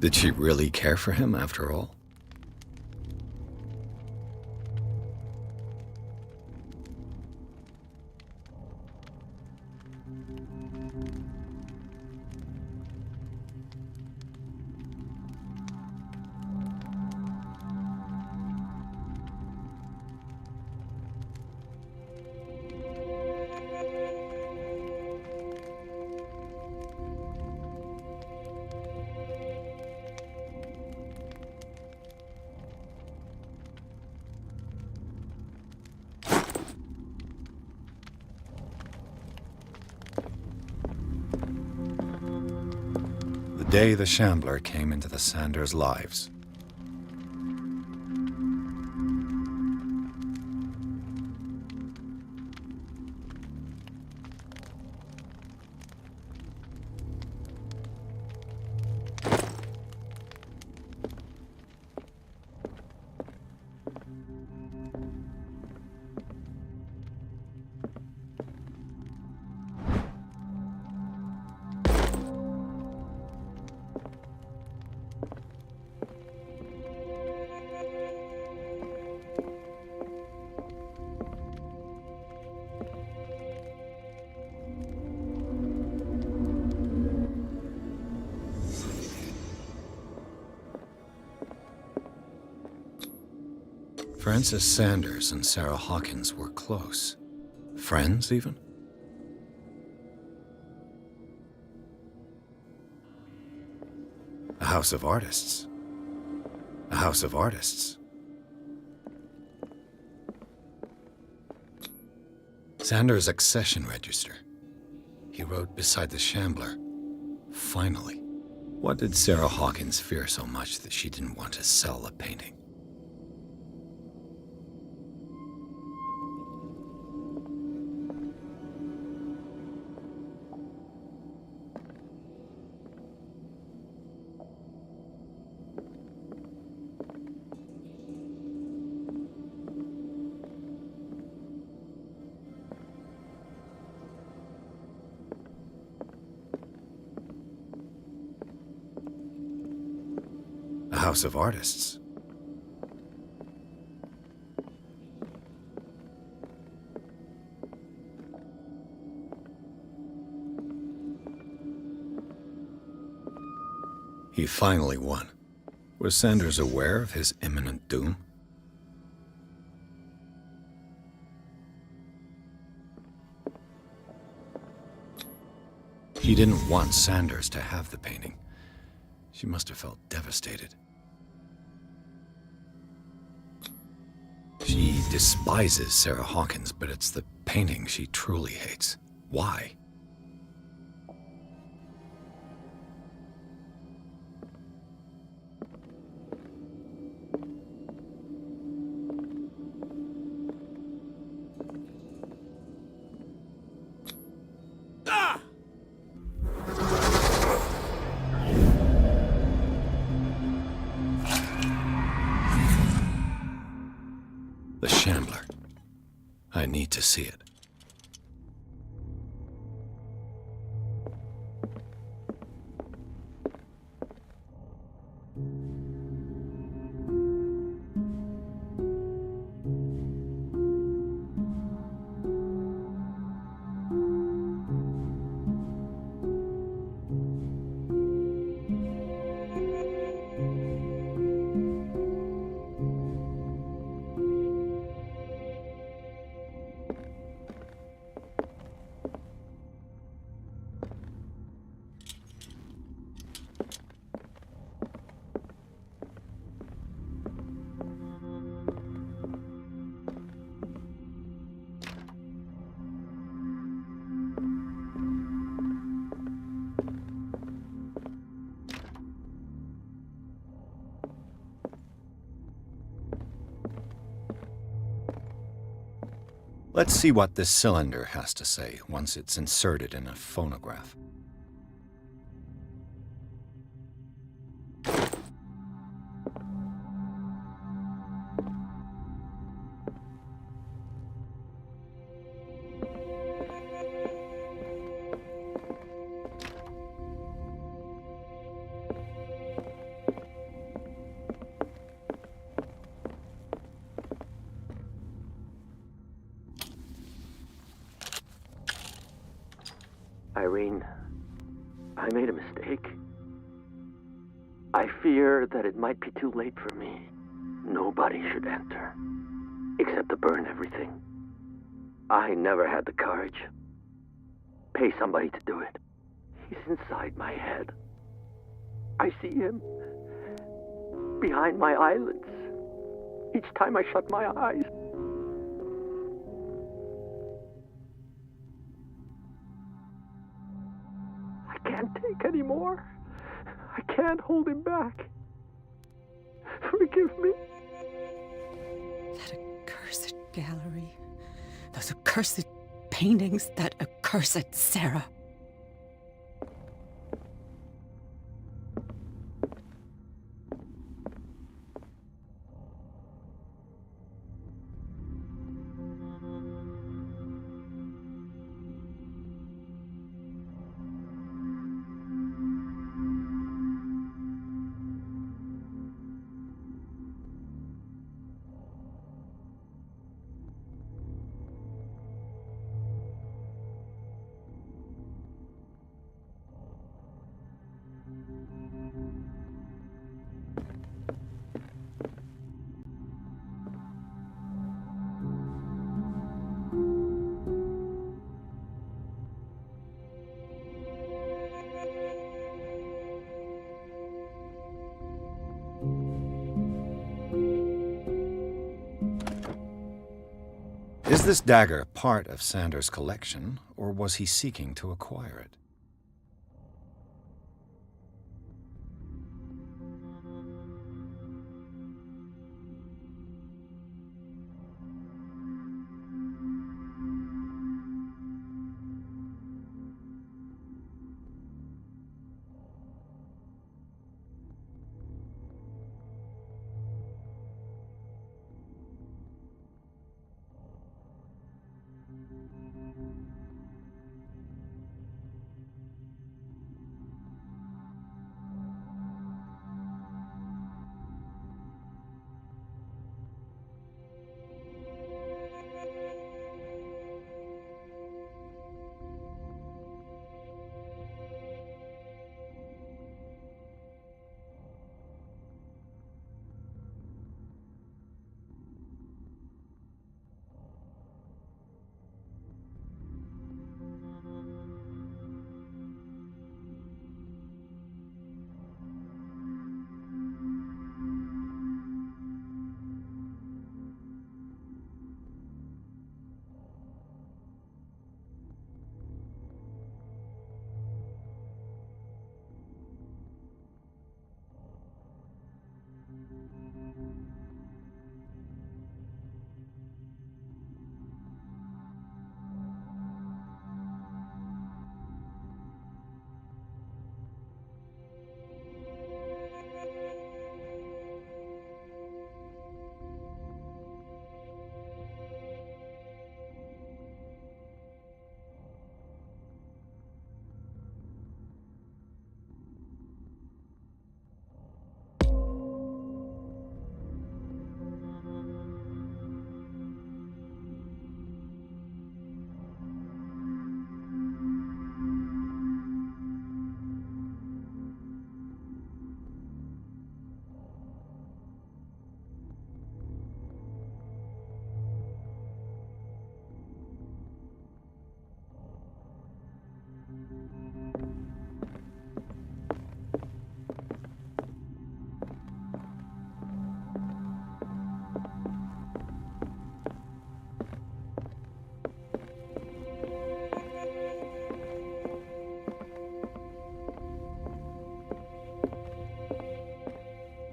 Did she really care for him after all? The day the Shambler came into the Sanders' lives. Frances Sanders and Sarah Hawkins were close. Friends, even? A house of artists. A house of artists. Sanders' accession register. He wrote beside the Shambler, "Finally." What did Sarah Hawkins fear so much that she didn't want to sell the painting? A house of artists. He finally won. Was Sanders aware of his imminent doom? He didn't want Sanders to have the painting. She must have felt devastated. She despises Sarah Hawkins, but it's the painting she truly hates. Why? The Shambler. I need to see it. Let's see what this cylinder has to say once it's inserted in a phonograph. I made a mistake. I fear that it might be too late for me. Nobody should enter, except to burn everything. I never had the courage. Pay somebody to do it. He's inside my head. I see him behind my eyelids each time I shut my eyes. I can't take any more. I can't hold him back. Forgive me. That accursed gallery. Those accursed paintings. That accursed Sarah. Is this dagger part of Sanders' collection, or was he seeking to acquire it?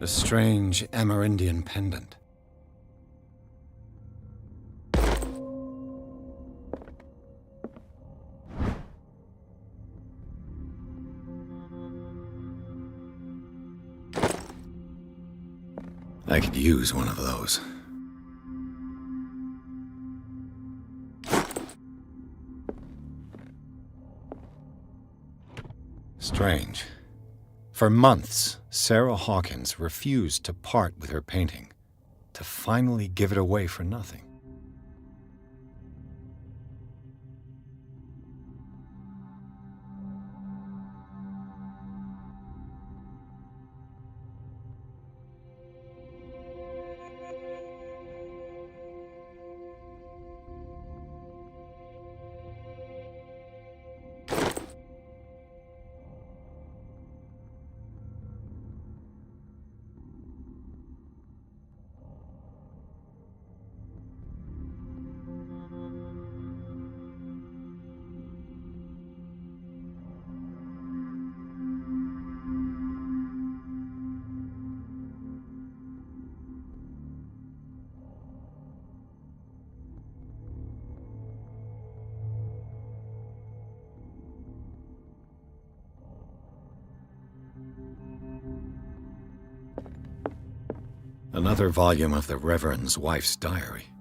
A strange Amerindian pendant. I could use one of those. Strange. For months, Sarah Hawkins refused to part with her painting, to finally give it away for nothing. Another volume of the Reverend's wife's diary.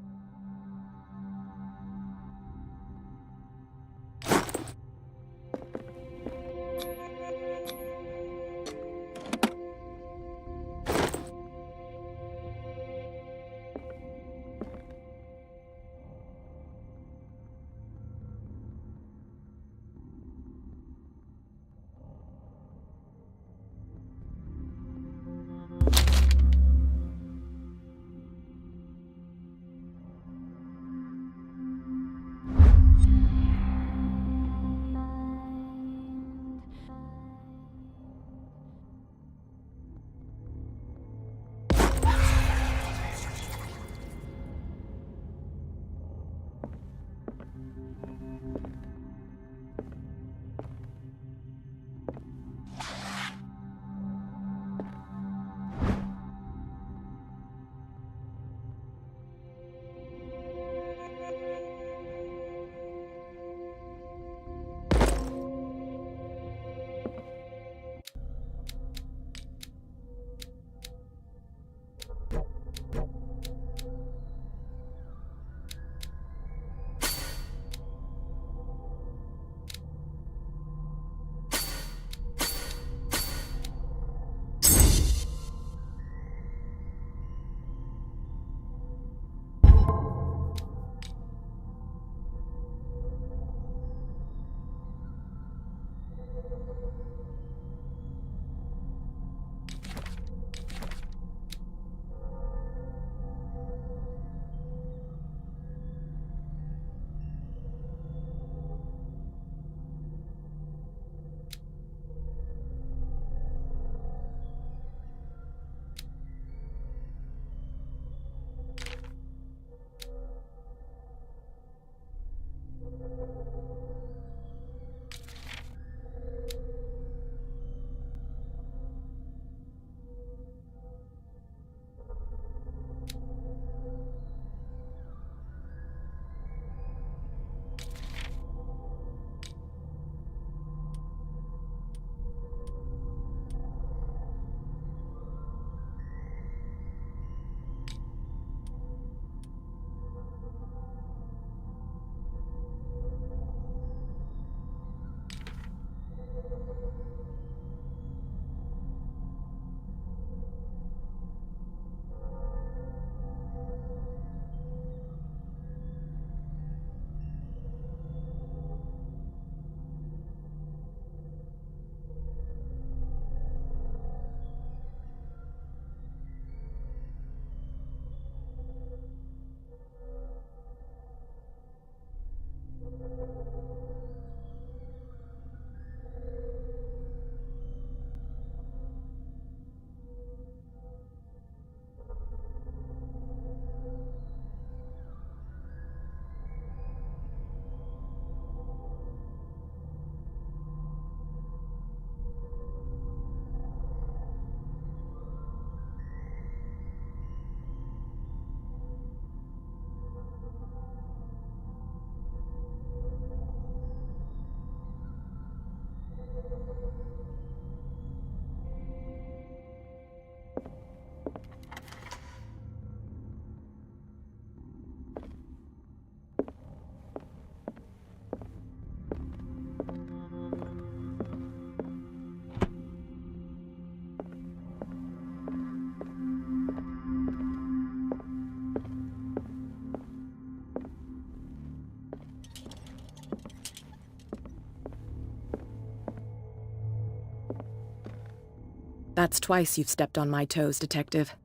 That's twice you've stepped on my toes, Detective.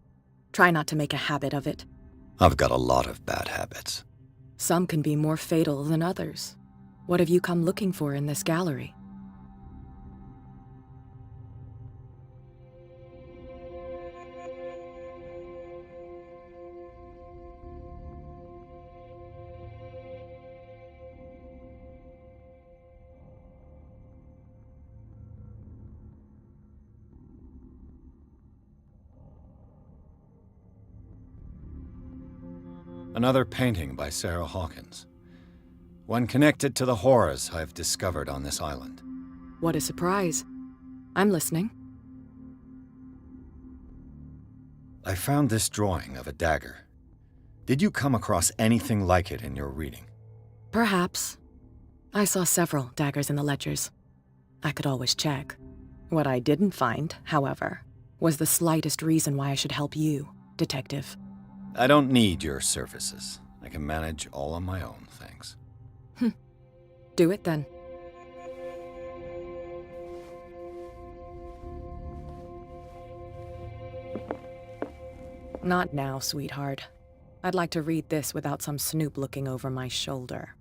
Try not to make a habit of it. I've got a lot of bad habits. Some can be more fatal than others. What have you come looking for in this gallery? Another painting by Sarah Hawkins. One connected to the horrors I've discovered on this island. What a surprise. I'm listening. I found this drawing of a dagger. Did you come across anything like it in your reading? Perhaps. I saw several daggers in the ledgers. I could always check. What I didn't find, however, was the slightest reason why I should help you, Detective. I don't need your services. I can manage all on my own, thanks. Do it then. Not now, sweetheart. I'd like to read this without some snoop looking over my shoulder.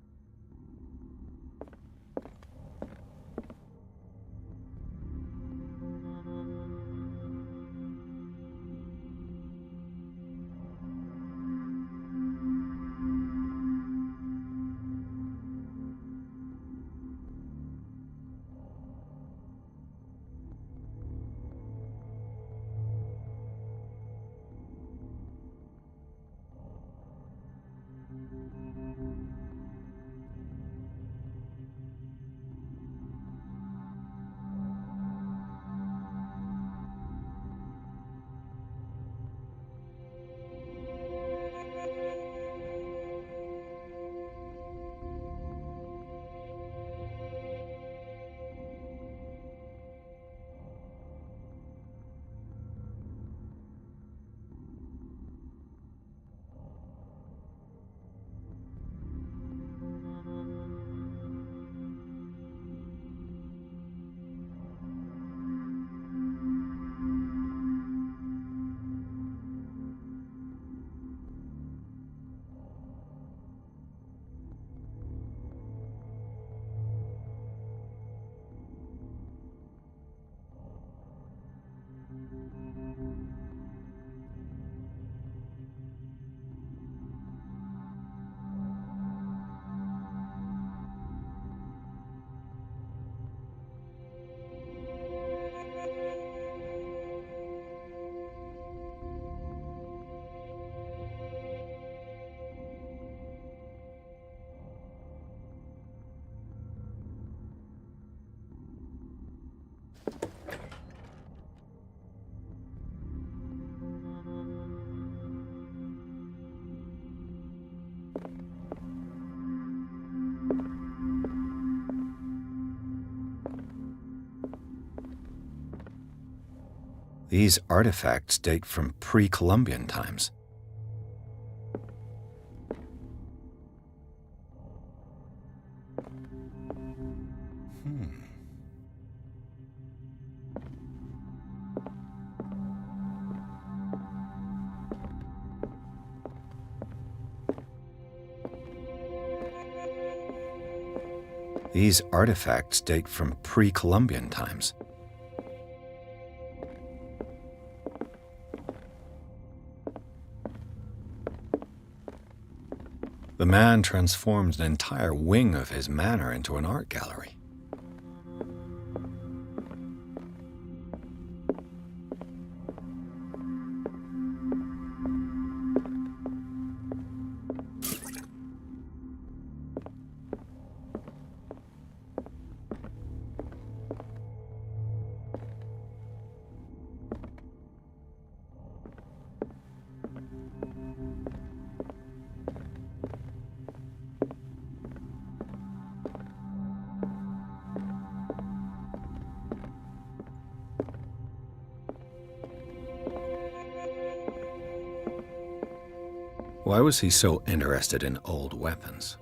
These artifacts date from pre-Columbian times. These artifacts date from pre-Columbian times. The man transformed an entire wing of his manor into an art gallery. Why was he so interested in old weapons?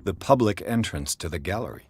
The public entrance to the gallery.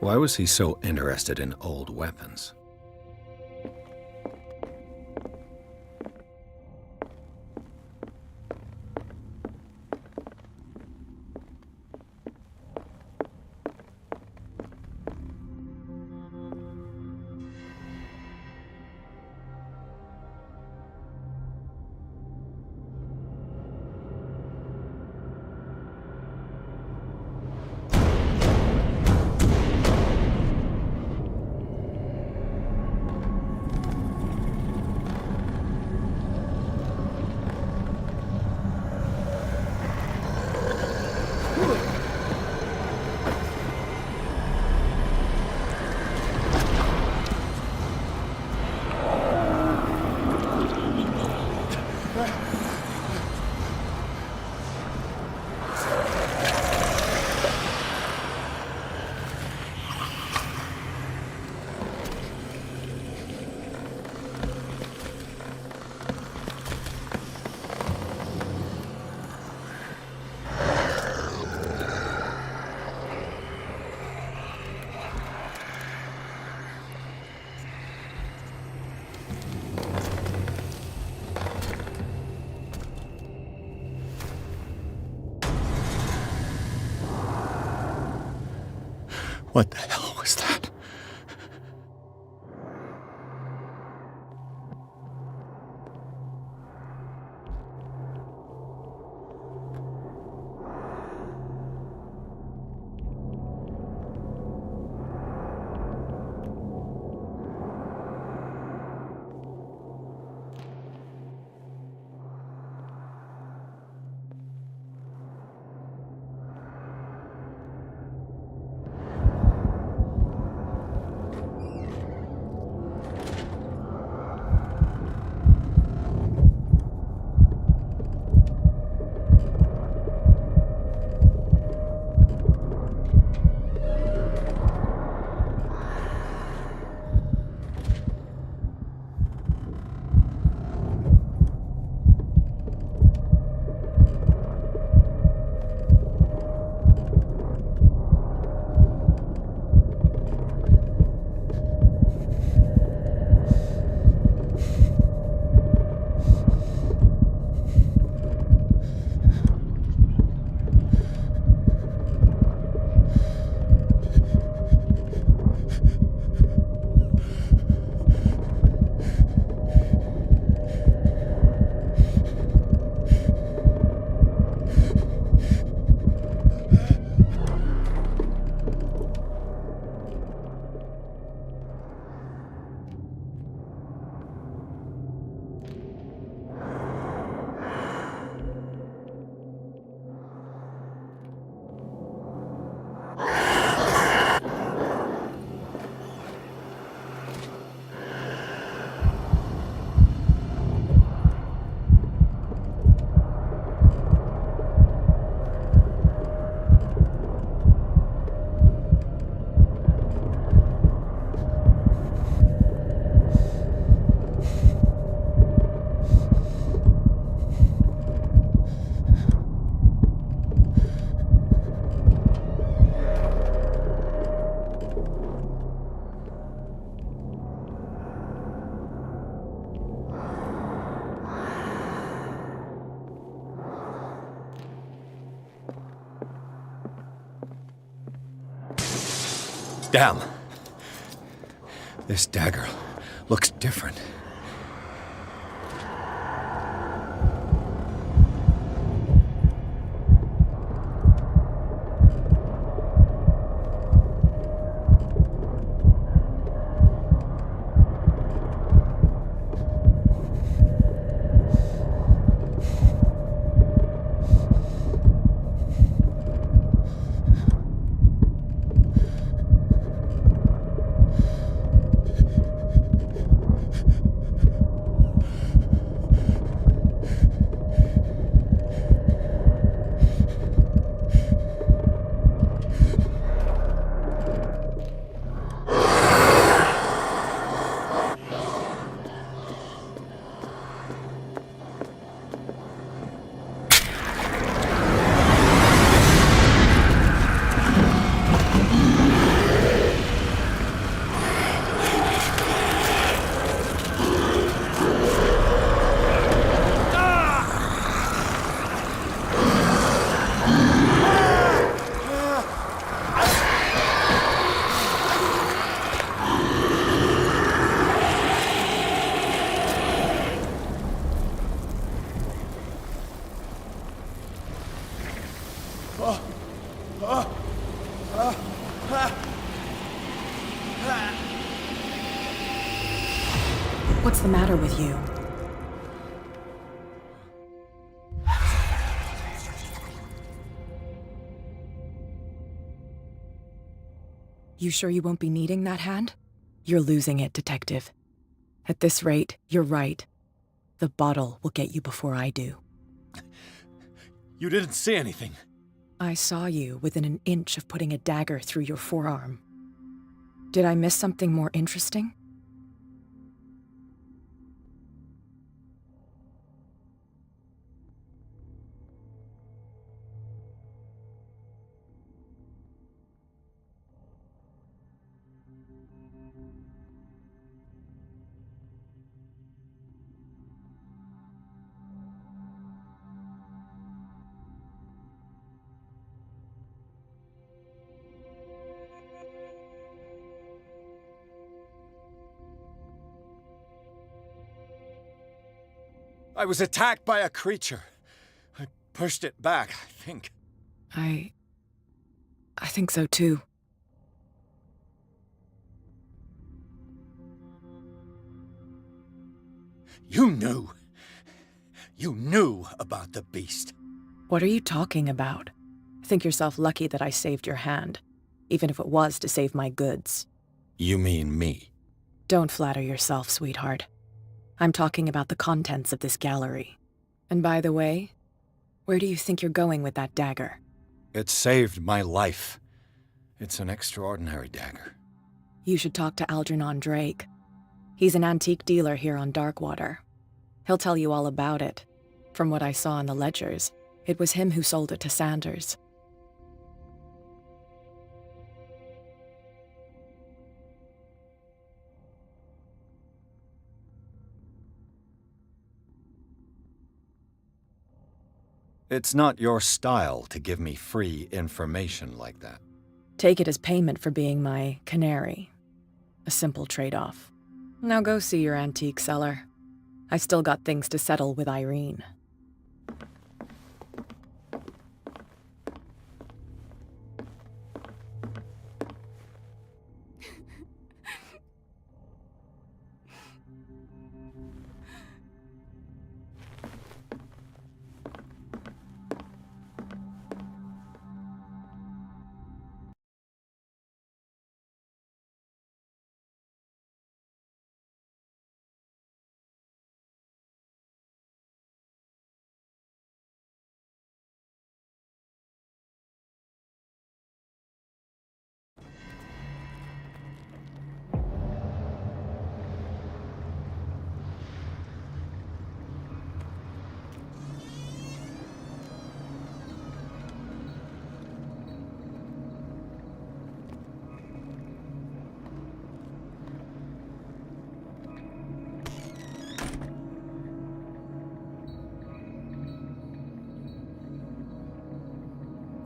Why was he so interested in old weapons? What the hell was that? Damn. This dagger looks different. What's the matter with you? You sure you won't be needing that hand? You're losing it, Detective. At this rate, you're right. The bottle will get you before I do. You didn't see anything. I saw you within an inch of putting a dagger through your forearm. Did I miss something more interesting? I was attacked by a creature. I pushed it back, I think. I think so too. You knew. You knew about the beast. What are you talking about? Think yourself lucky that I saved your hand, even if it was to save my goods. You mean me? Don't flatter yourself, sweetheart. I'm talking about the contents of this gallery. And by the way, where do you think you're going with that dagger? It saved my life. It's an extraordinary dagger. You should talk to Algernon Drake. He's an antique dealer here on Darkwater. He'll tell you all about it. From what I saw in the ledgers, it was him who sold it to Sanders. It's not your style to give me free information like that. Take it as payment for being my canary. A simple trade-off. Now go see your antique seller. I still got things to settle with Irene.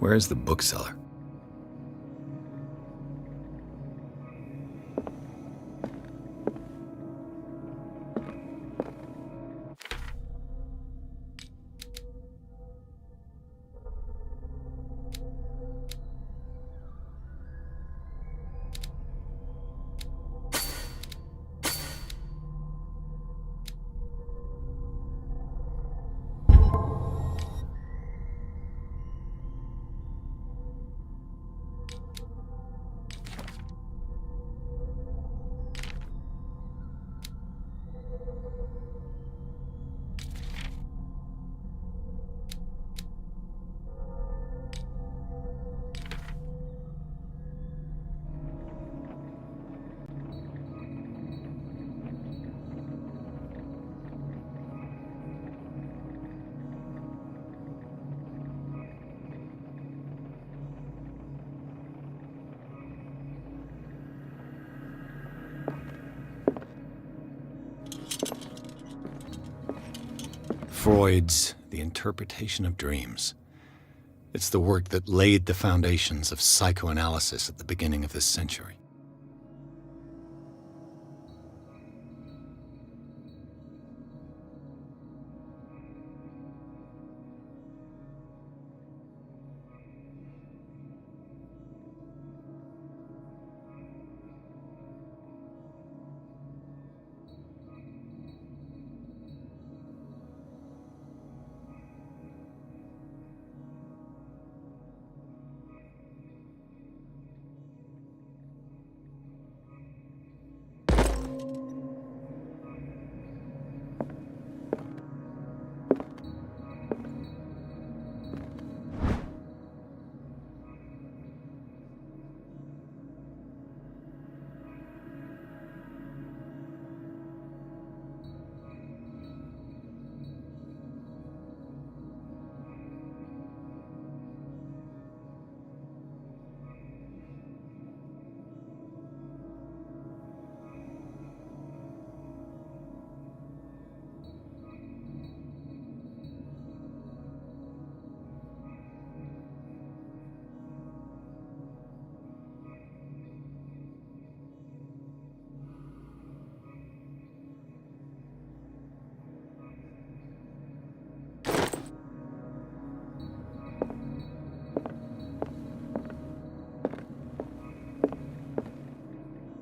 Where's the bookseller? Freud's The Interpretation of Dreams. It's the work that laid the foundations of psychoanalysis at the beginning of this century.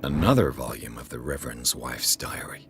Another volume of the Reverend's wife's diary.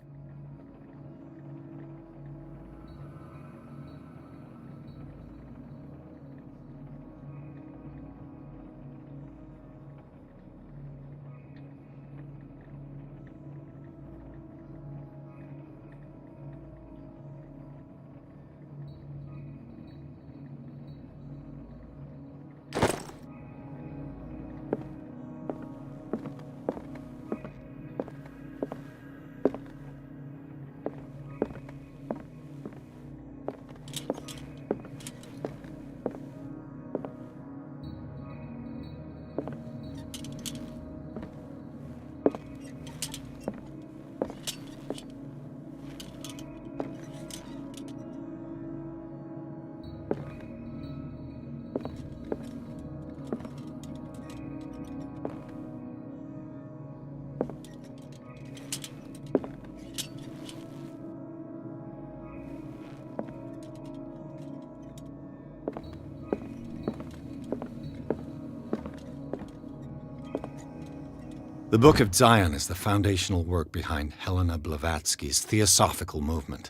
The Book of Zion is the foundational work behind Helena Blavatsky's theosophical movement.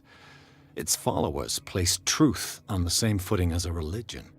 Its followers placed truth on the same footing as a religion.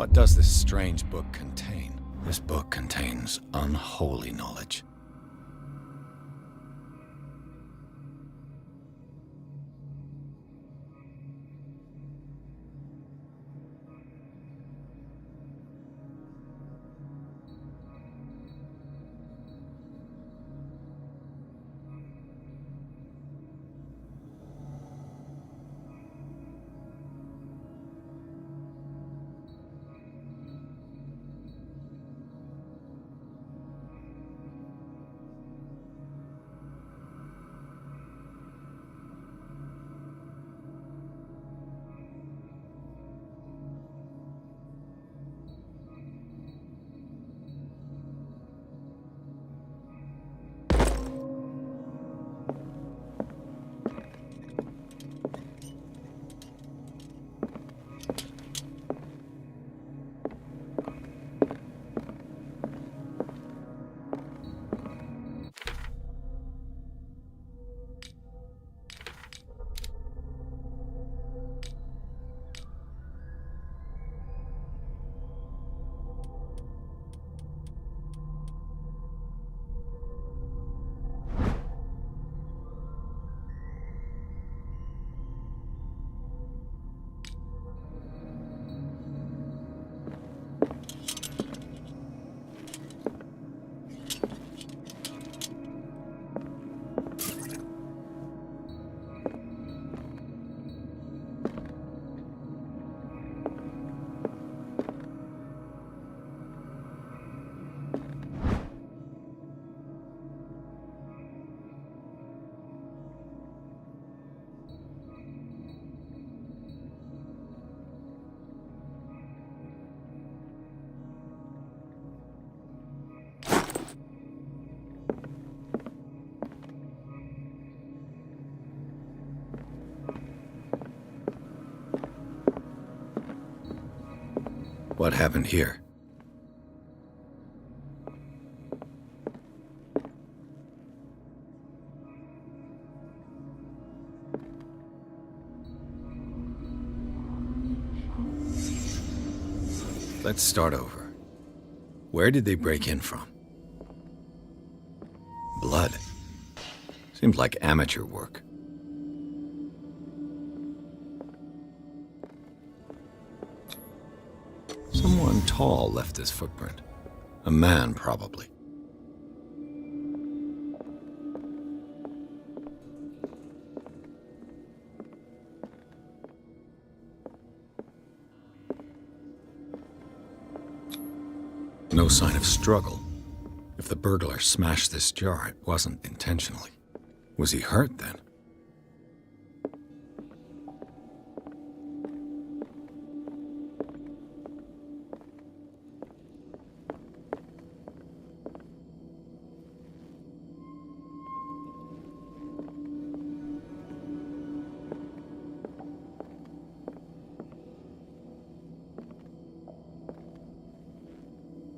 What does this strange book contain? This book contains unholy knowledge. What happened here? Let's start over. Where did they break in from? Blood. Seems like amateur work. Someone tall left this footprint. A man, probably. No sign of struggle. If the burglar smashed this jar, it wasn't intentionally. Was he hurt then?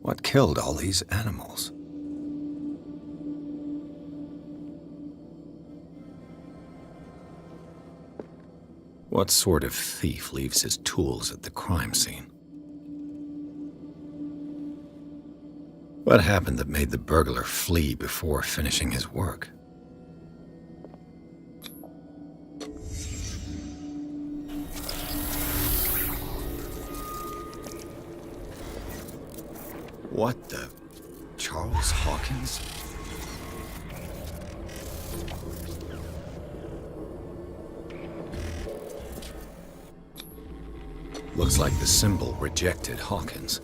What killed all these animals? What sort of thief leaves his tools at the crime scene? What happened that made the burglar flee before finishing his work? What the? Charles Hawkins? Looks like the symbol rejected Hawkins.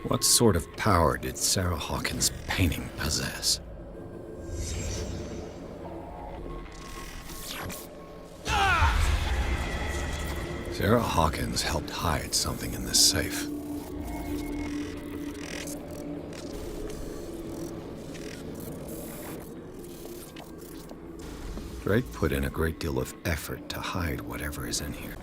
What sort of power did Sarah Hawkins' painting possess? Sarah Hawkins helped hide something in this safe. Drake put in a great deal of effort to hide whatever is in here.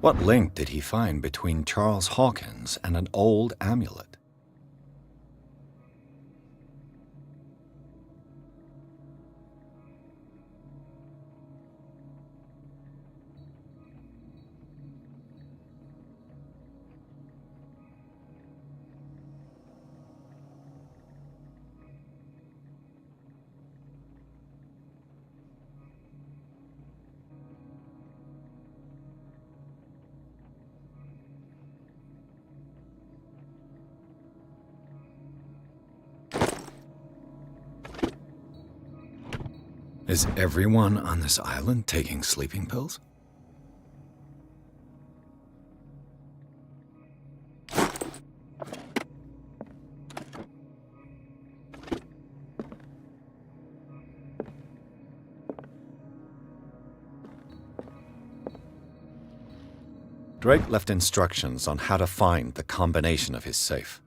What link did he find between Charles Hawkins and an old amulet? Is everyone on this island taking sleeping pills? Drake left instructions on how to find the combination of his safe.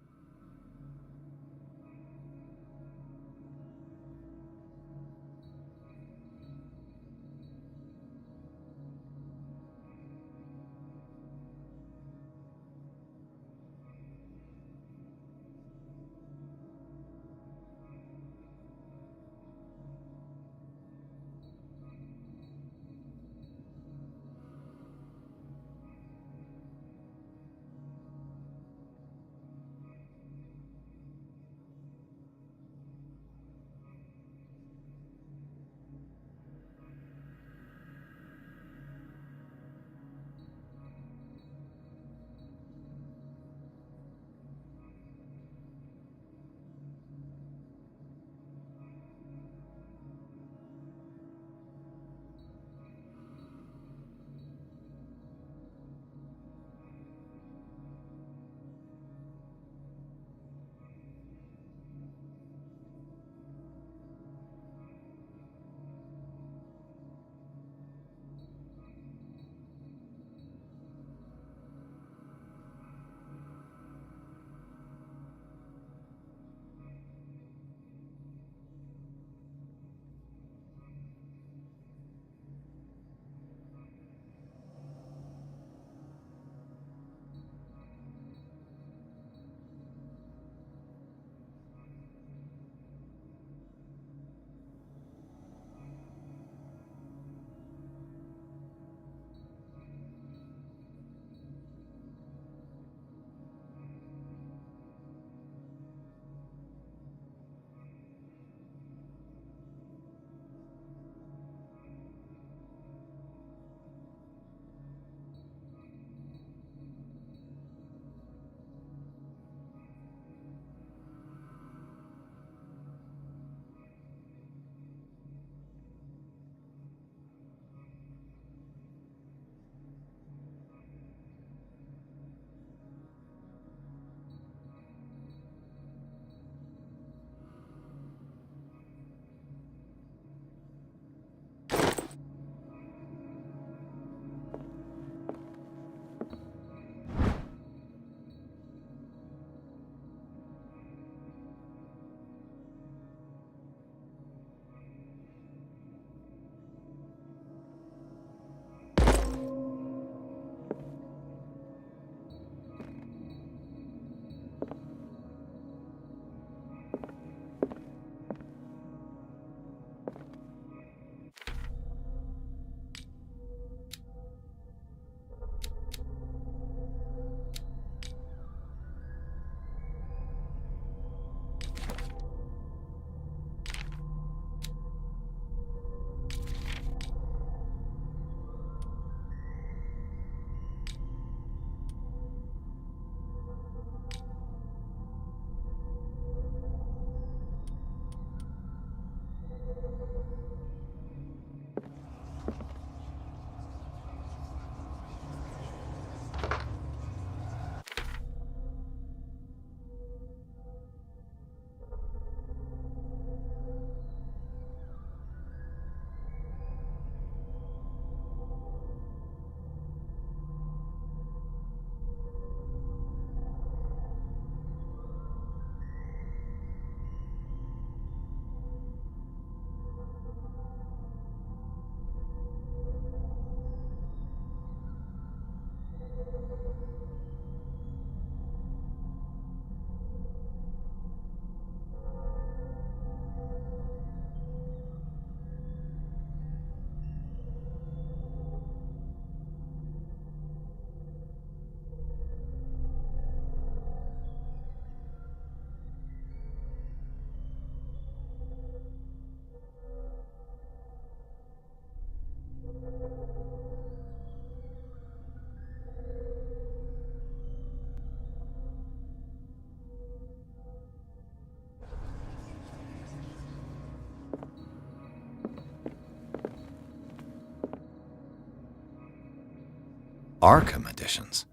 Arkham editions.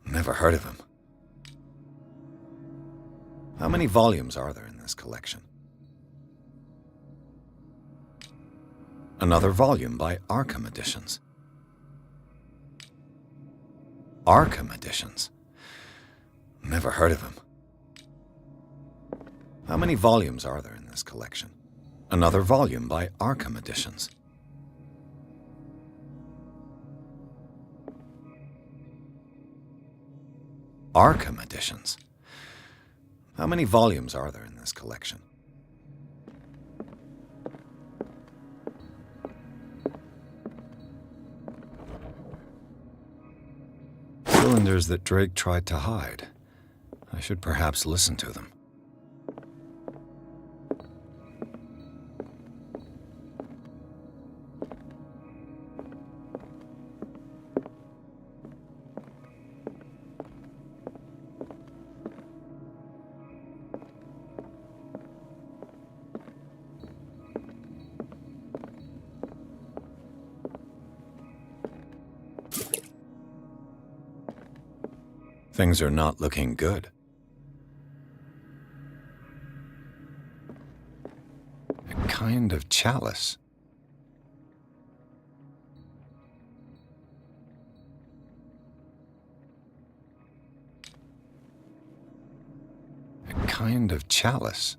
Never heard of him. How many volumes are there in this collection? Another volume by Arkham Editions. Arkham Editions. Never heard of him. How many volumes are there in this collection? Another volume by Arkham Editions. Arkham Editions. How many volumes are there in this collection? Cylinders that Drake tried to hide. I should perhaps listen to them. Things are not looking good. A kind of chalice. A kind of chalice.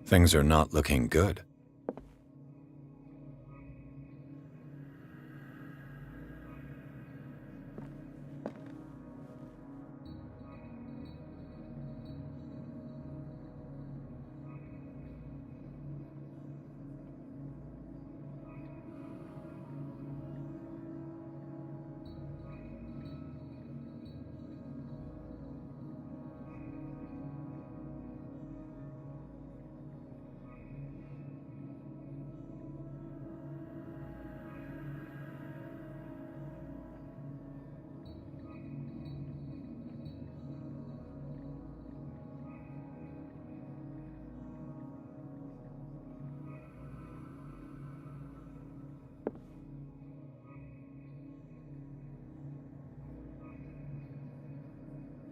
Things are not looking good.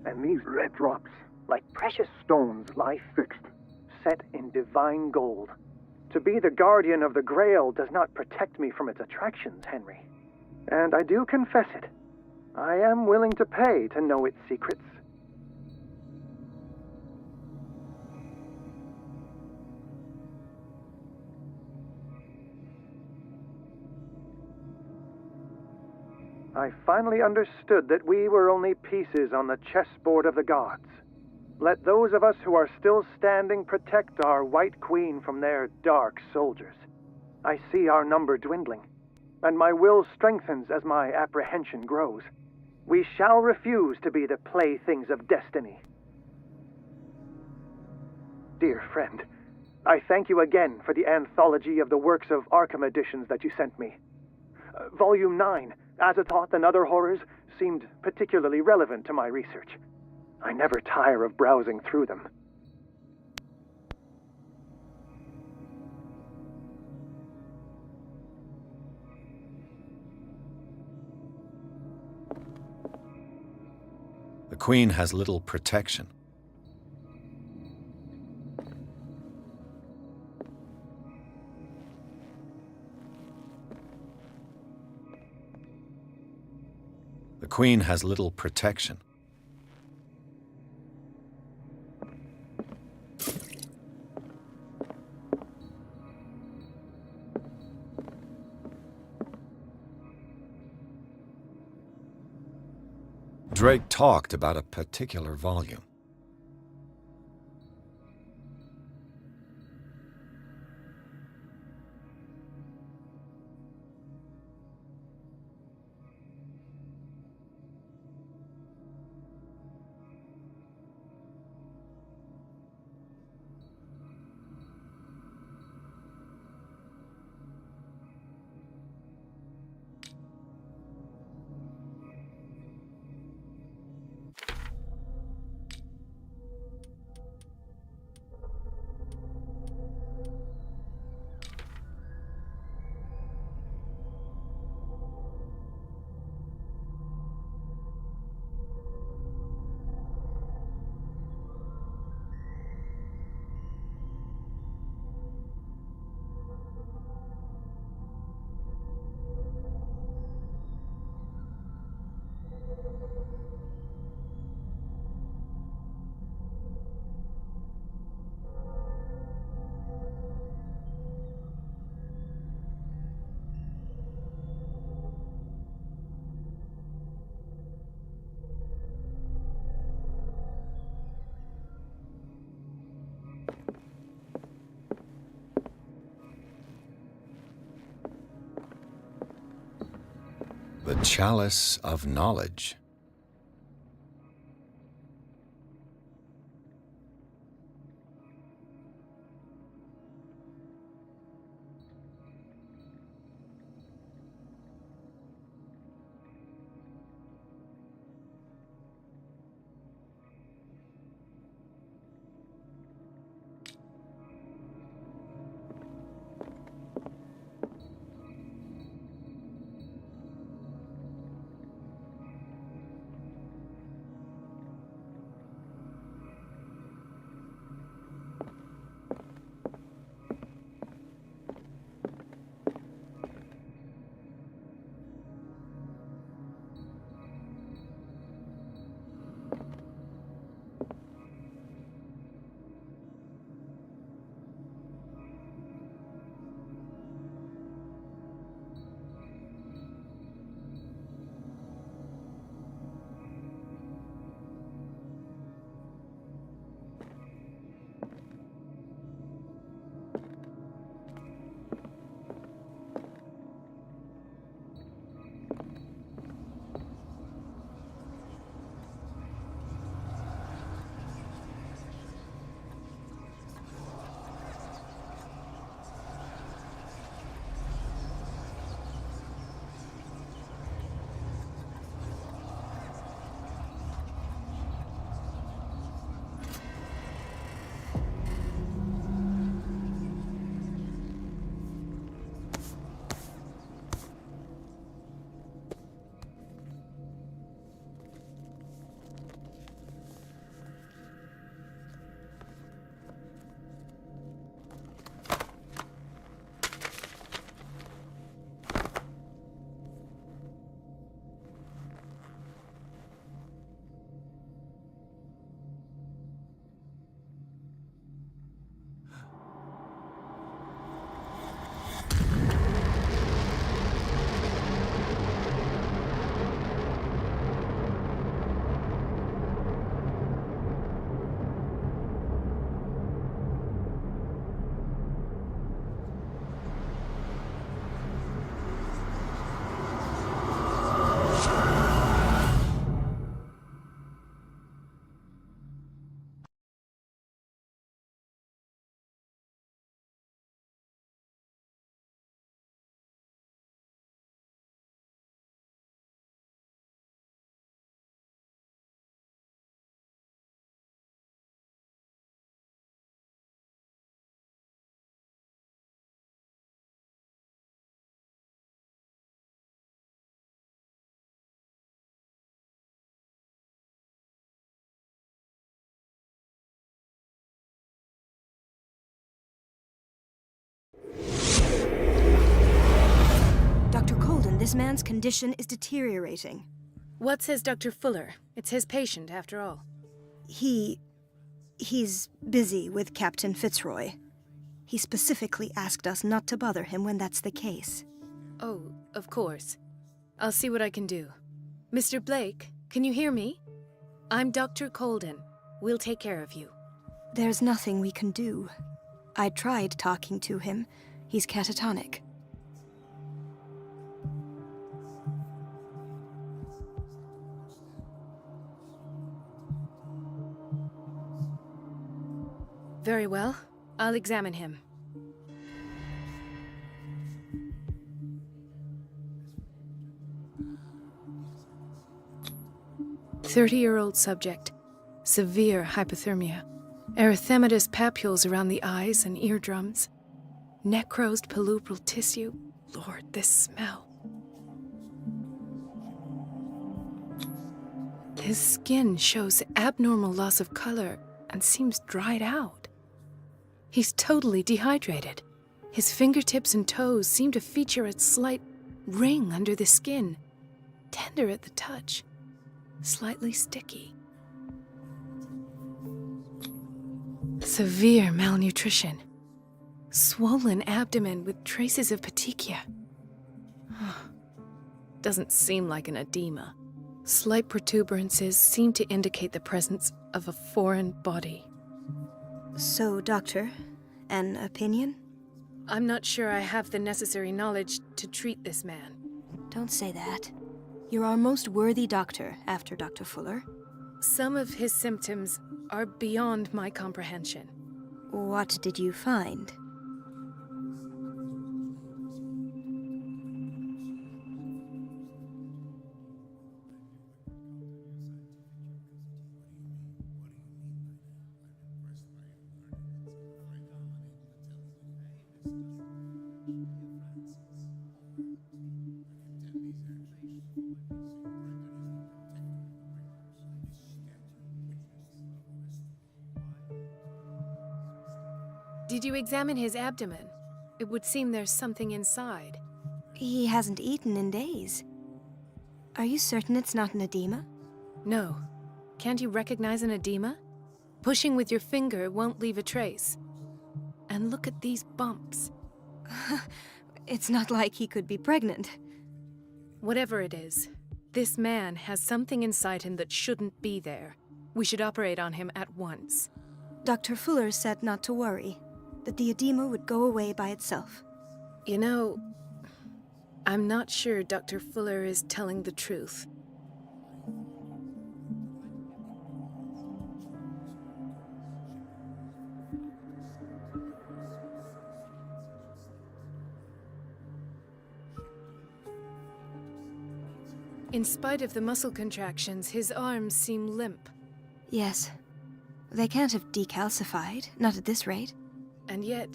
And these red drops, like precious stones, lie fixed, set in divine gold. To be the guardian of the Grail does not protect me from its attractions, Henry. And I do confess it. I am willing to pay to know its secrets. I finally understood that we were only pieces on the chessboard of the gods. Let those of us who are still standing protect our White Queen from their dark soldiers. I see our number dwindling, and my will strengthens as my apprehension grows. We shall refuse to be the playthings of destiny. Dear friend, I thank you again for the anthology of the works of Arkham editions that you sent me. Volume 9, Azathoth and Other Horrors, seemed particularly relevant to my research. I never tire of browsing through them. The Queen has little protection. The Queen has little protection. Drake talked about a particular volume. chalice of knowledge. This man's condition is deteriorating. What says Dr. Fuller? It's his patient, after all. He's busy with Captain Fitzroy. He specifically asked us not to bother him when that's the case. Oh, of course. I'll see what I can do. Mr. Blake, can you hear me? I'm Dr. Colden. We'll take care of you. There's nothing we can do. I tried talking to him. He's catatonic. Very well. I'll examine him. "30-year-old subject. Severe hypothermia. Erythematous papules around the eyes and eardrums. Necrosed palpebral tissue. Lord, this smell. His skin shows abnormal loss of color and seems dried out. He's totally dehydrated. His fingertips and toes seem to feature a slight ring under the skin, tender at the touch, slightly sticky. Severe malnutrition. Swollen abdomen with traces of petechia. Doesn't seem like an edema. Slight protuberances seem to indicate the presence of a foreign body. So, Doctor, an opinion? I'm not sure I have the necessary knowledge to treat this man. Don't say that. You're our most worthy doctor after Dr. Fuller. Some of his symptoms are beyond my comprehension. What did you find? Did you examine his abdomen? It would seem there's something inside. He hasn't eaten in days. Are you certain it's not an edema? No. Can't you recognize an edema? Pushing with your finger won't leave a trace. And look at these bumps. It's not like he could be pregnant. Whatever it is, this man has something inside him that shouldn't be there. We should operate on him at once. Dr. Fuller said not to worry, that the edema would go away by itself. You know, I'm not sure Dr. Fuller is telling the truth. In spite of the muscle contractions, his arms seem limp. Yes. They can't have decalcified, not at this rate. And yet,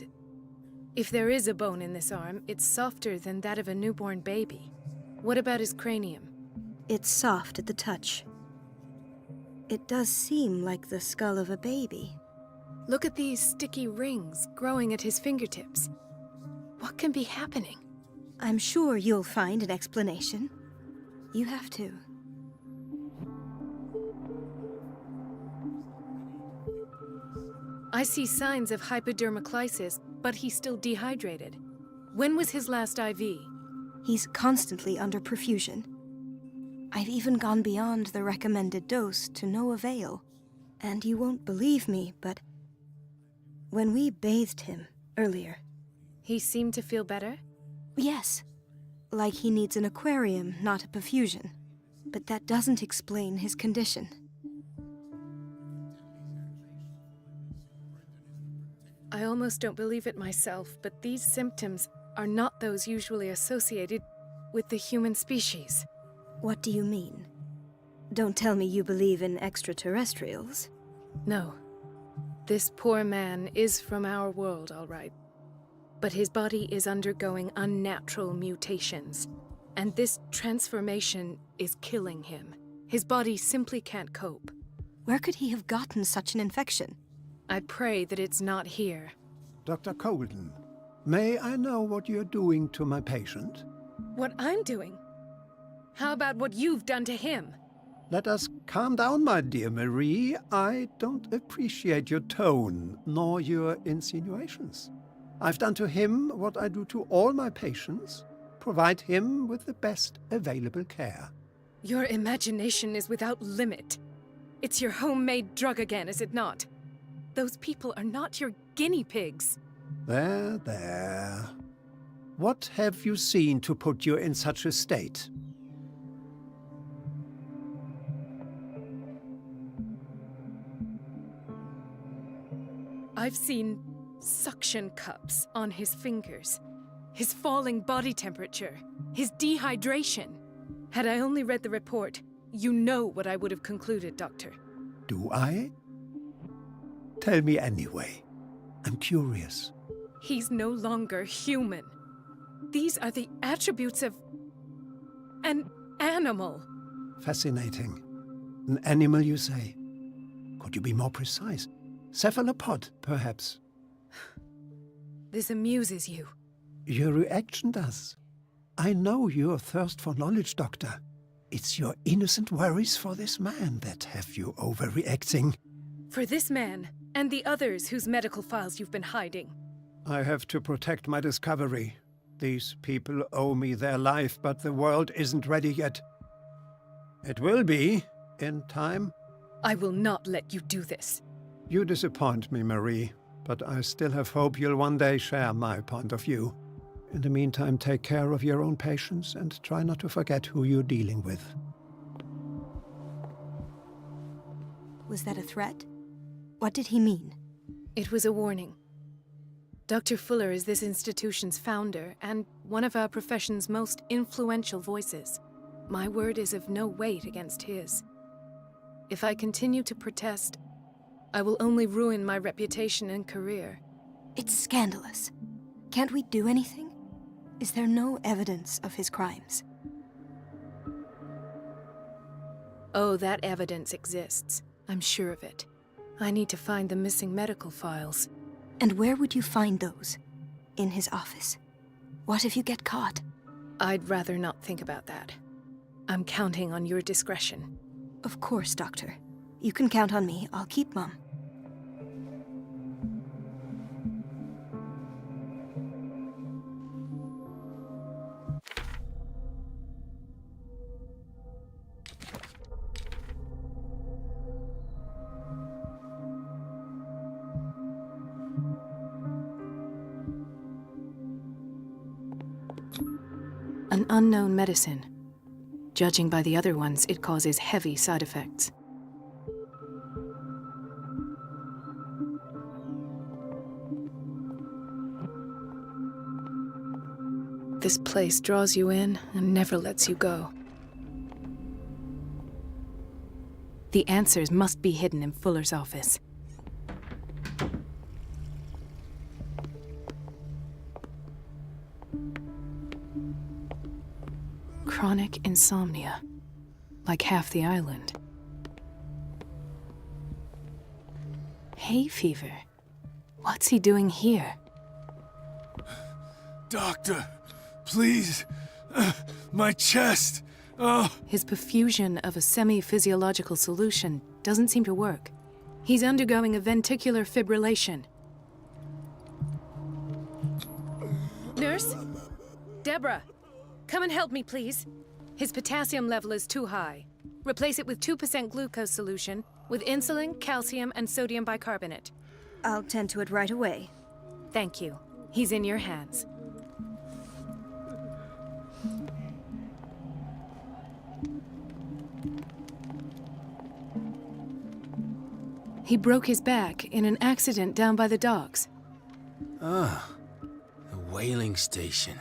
if there is a bone in this arm, it's softer than that of a newborn baby. What about his cranium? It's soft at the touch. It does seem like the skull of a baby. Look at these sticky rings growing at his fingertips. What can be happening? I'm sure you'll find an explanation. You have to. I see signs of hypodermoclysis, but he's still dehydrated. When was his last IV? He's constantly under perfusion. I've even gone beyond the recommended dose to no avail. And you won't believe me, but when we bathed him earlier... He seemed to feel better? Yes. Like he needs an aquarium, not a perfusion. But that doesn't explain his condition. I almost don't believe it myself, but these symptoms are not those usually associated with the human species. What do you mean? Don't tell me you believe in extraterrestrials. No. This poor man is from our world, all right. But his body is undergoing unnatural mutations, and this transformation is killing him. His body simply can't cope. Where could he have gotten such an infection? I pray that it's not here. Dr. Colden, may I know what you're doing to my patient? What I'm doing? How about what you've done to him? Let us calm down, my dear Marie. I don't appreciate your tone, nor your insinuations. I've done to him what I do to all my patients, provide him with the best available care. Your imagination is without limit. It's your homemade drug again, is it not? Those people are not your guinea pigs. There, there. What have you seen to put you in such a state? I've seen suction cups on his fingers, his falling body temperature, his dehydration. Had I only read the report, you know what I would have concluded, Doctor. Do I? Tell me anyway. I'm curious. He's no longer human. These are the attributes of an animal. Fascinating. An animal, you say? Could you be more precise? Cephalopod, perhaps? This amuses you. Your reaction does. I know your thirst for knowledge, Doctor. It's your innocent worries for this man that have you overreacting. For this man, and the others whose medical files you've been hiding. I have to protect my discovery. These people owe me their life, but the world isn't ready yet. It will be, in time. I will not let you do this. You disappoint me, Marie, but I still have hope you'll one day share my point of view. In the meantime, take care of your own patients and try not to forget who you're dealing with. Was that a threat? What did he mean? It was a warning. Dr. Fuller is this institution's founder and one of our profession's most influential voices. My word is of no weight against his. If I continue to protest, I will only ruin my reputation and career. It's scandalous. Can't we do anything? Is there no evidence of his crimes? Oh, that evidence exists. I'm sure of it. I need to find the missing medical files. And where would you find those? In his office? What if you get caught? I'd rather not think about that. I'm counting on your discretion. Of course, Doctor. You can count on me. I'll keep Mum. An unknown medicine. Judging by the other ones, it causes heavy side effects. This place draws you in and never lets you go. The answers must be hidden in Fuller's office. Chronic insomnia, like half the island. Hay fever. What's he doing here? Doctor, please. My chest. Oh. His perfusion of a semi-physiological solution doesn't seem to work. He's undergoing a ventricular fibrillation. Nurse? Deborah, come and help me, please. His potassium level is too high. Replace it with 2% glucose solution with insulin, calcium, and sodium bicarbonate. I'll tend to it right away. Thank you. He's in your hands. He broke his back in an accident down by the docks. Ah, the whaling station.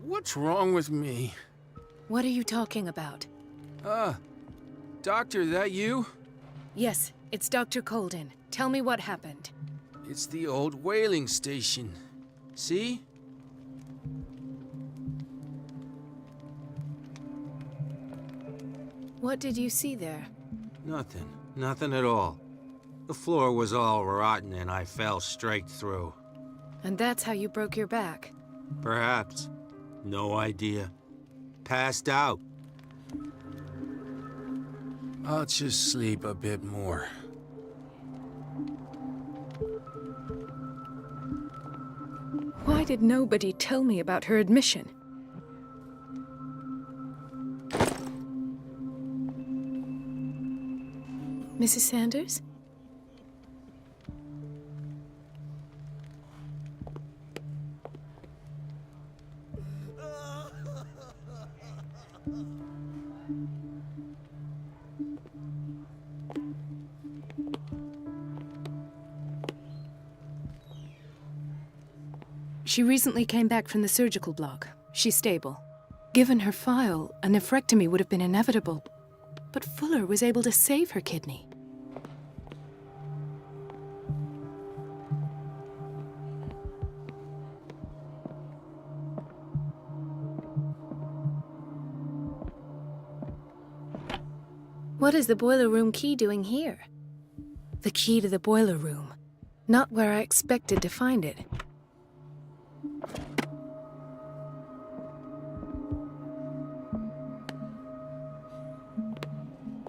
What's wrong with me? What are you talking about? Doctor, that you? Yes, it's Dr. Colden. Tell me what happened. It's the old whaling station. See? What did you see there? Nothing. Nothing at all. The floor was all rotten and I fell straight through. And that's how you broke your back? Perhaps. No idea. Passed out. I'll just sleep a bit more. Why did nobody tell me about her admission? Mrs. Sanders? She recently came back from the surgical block. She's stable. Given her file, a nephrectomy would have been inevitable. But Fuller was able to save her kidney. What is the boiler room key doing here? The key to the boiler room. Not where I expected to find it.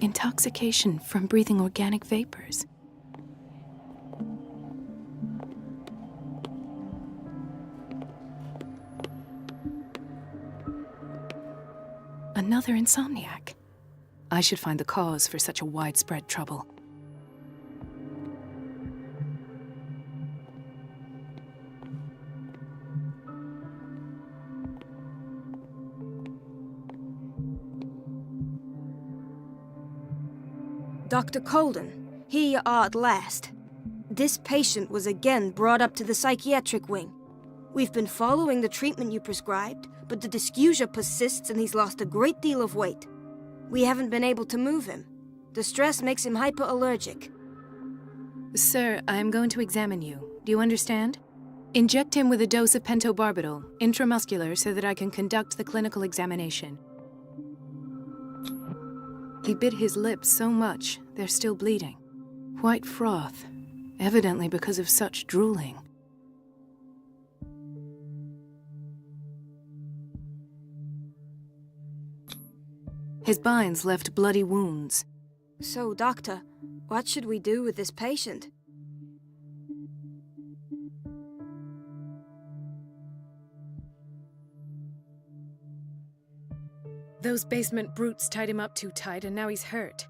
Intoxication from breathing organic vapors. Another insomniac. I should find the cause for such a widespread trouble. Dr. Colden, here you are at last. This patient was again brought up to the psychiatric wing. We've been following the treatment you prescribed, but the dysgeusia persists and he's lost a great deal of weight. We haven't been able to move him. The stress makes him hyperallergic. Sir, I am going to examine you. Do you understand? Inject him with a dose of pentobarbital, intramuscular, so that I can conduct the clinical examination. He bit his lips so much, they're still bleeding. White froth, evidently because of such drooling. His binds left bloody wounds. So, Doctor, what should we do with this patient? Those basement brutes tied him up too tight, and now he's hurt.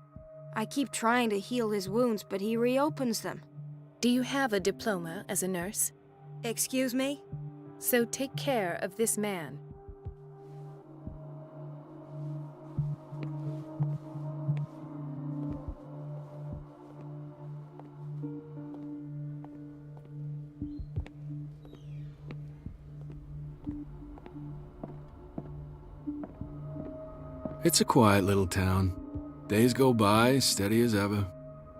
I keep trying to heal his wounds, but he reopens them. Do you have a diploma as a nurse? Excuse me? So take care of this man. It's a quiet little town. Days go by, steady as ever.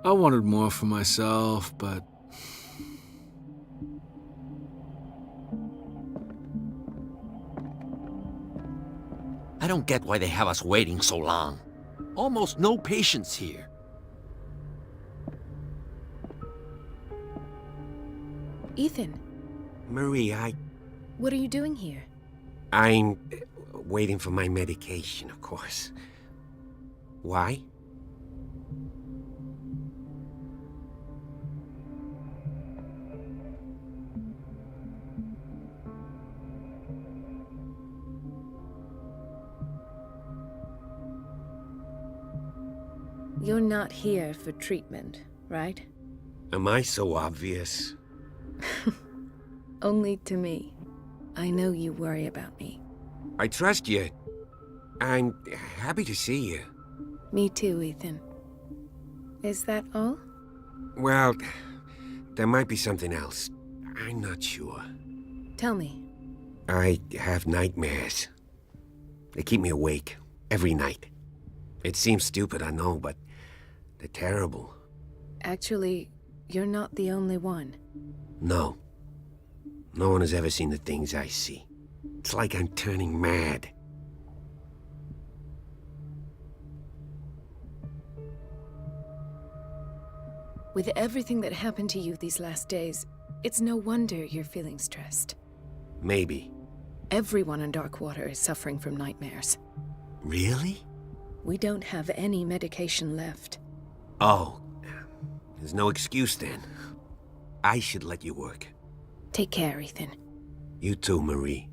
I wanted more for myself, but... I don't get why they have us waiting so long. Almost no patients here. Ethan, Marie, what are you doing here? I'm waiting for my medication, of course. Why? You're not here for treatment, right? Am I so obvious? Only to me. I know you worry about me. I trust you. I'm happy to see you. Me too, Ethan. Is that all? Well, there might be something else. I'm not sure. Tell me. I have nightmares. They keep me awake every night. It seems stupid, I know, but they're terrible. Actually, you're not the only one. No. No one has ever seen the things I see. It's like I'm turning mad. With everything that happened to you these last days, it's no wonder you're feeling stressed. Maybe. Everyone in Darkwater is suffering from nightmares. Really? We don't have any medication left. Oh. There's no excuse then. I should let you work. Take care, Ethan. You too, Marie.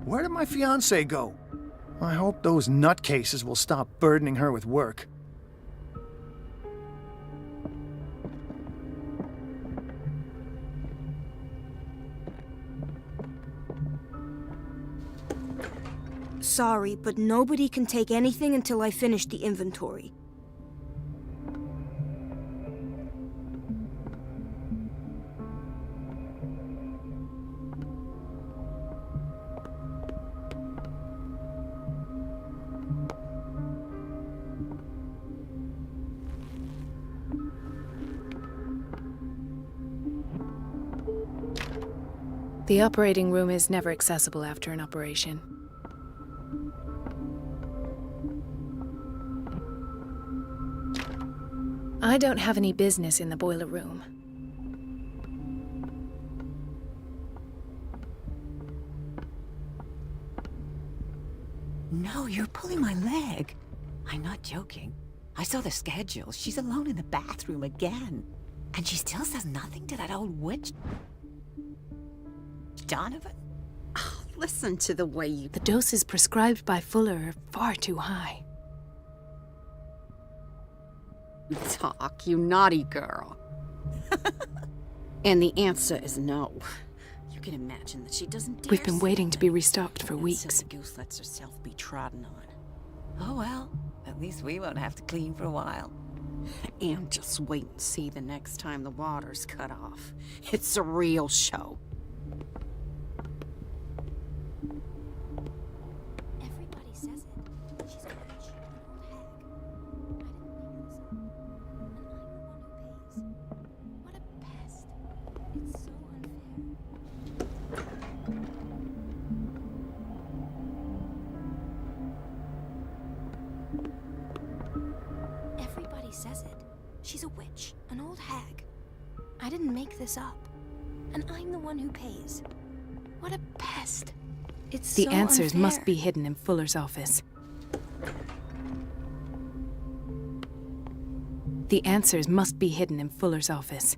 Where did my fiancée go? I hope those nutcases will stop burdening her with work. Sorry, but nobody can take anything until I finish the inventory. The operating room is never accessible after an operation. I don't have any business in the boiler room. No, you're pulling my leg. I'm not joking. I saw the schedule. She's alone in the bathroom again. And she still says nothing to that old witch. Donovan? Oh, Listen to the way you... The doses prescribed by Fuller are far too high. talk, you naughty girl. And the answer is no. You can imagine that she doesn't dare. We've been waiting to be restocked for weeks. So the goose lets herself be trodden on. Oh well, at least we won't have to clean for a while. And just wait and see the next time the water's cut off. It's a real show. Everybody says it. She's a witch, an old hag. I didn't make this up. And I'm the one who pays. What a pest. It's so unfair. Everybody says it. She's a witch, an old hag. I didn't make this up. And I'm the one who pays. What a pest. It's The so answers unfair. must be hidden in Fuller's office. The answers must be hidden in Fuller's office.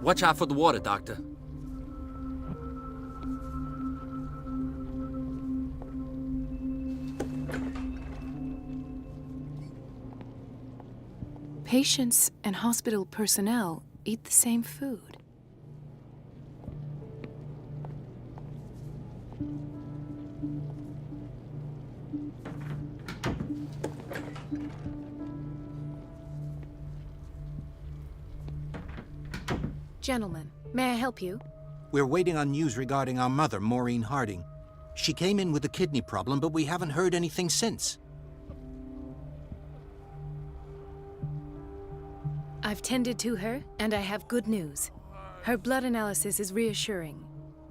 Watch out for the water, Doctor. Patients and hospital personnel eat the same food. Gentlemen, may I help you? We're waiting on news regarding our mother, Maureen Harding. She came in with a kidney problem, but we haven't heard anything since. I've tended to her, and I have good news. Her blood analysis is reassuring.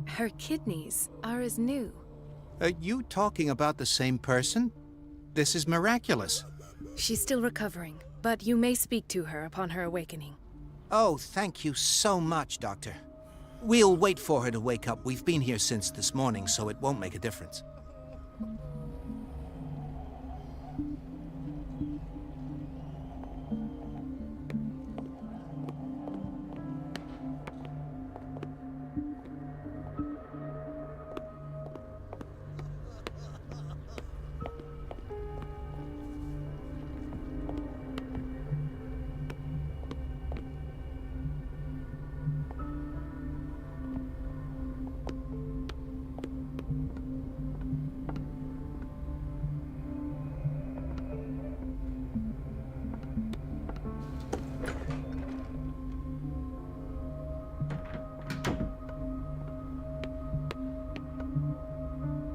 Her kidneys are as new. Are you talking about the same person? This is miraculous. She's still recovering, but you may speak to her upon her awakening. Oh, thank you so much, Doctor. We'll wait for her to wake up. We've been here since this morning, so it won't make a difference.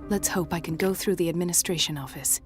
Let's hope I can go through the administration office.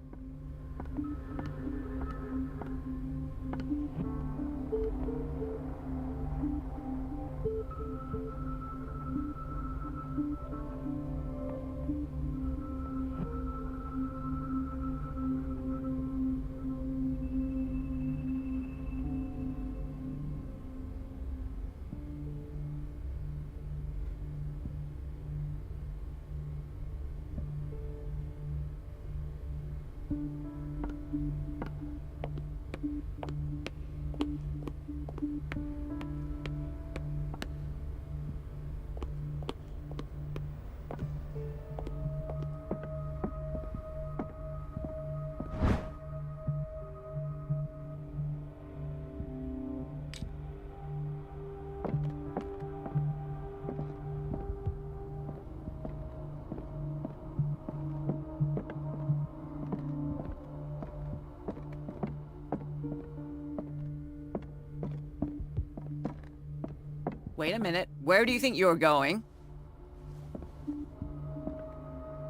Wait a minute. Where do you think you're going?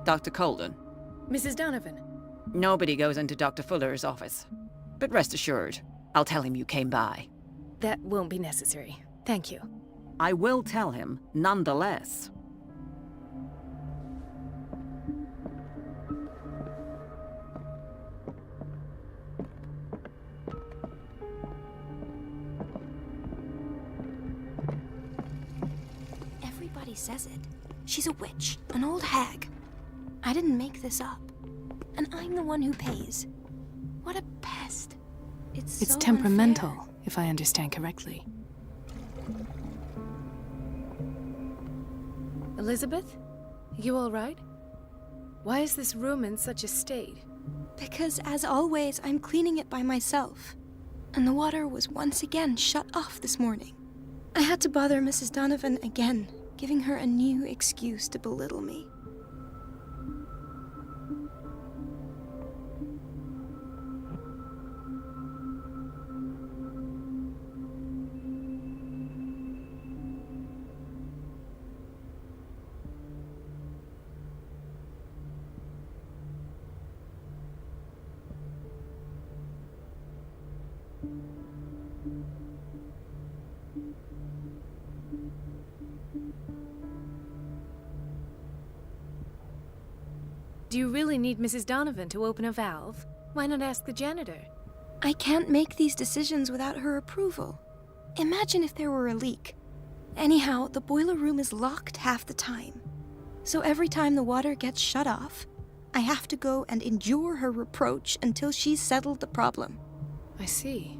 Dr. Colden. Mrs. Donovan. Nobody goes into Dr. Fuller's office. But rest assured, I'll tell him you came by. That won't be necessary. Thank you. I will tell him, nonetheless. says it. She's a witch, an old hag. I didn't make this up. And I'm the one who pays. What a pest. It's so temperamental, unfair. if I understand correctly. Elizabeth? You all right? Why is this room in such a state? Because, as always, I'm cleaning it by myself. And the water was once again shut off this morning. I had to bother Mrs. Donovan again, giving her a new excuse to belittle me. Do you really need Mrs. Donovan to open a valve? Why not ask the janitor? I can't make these decisions without her approval. Imagine if there were a leak. Anyhow, the boiler room is locked half the time. So every time the water gets shut off, I have to go and endure her reproach until she's settled the problem. I see.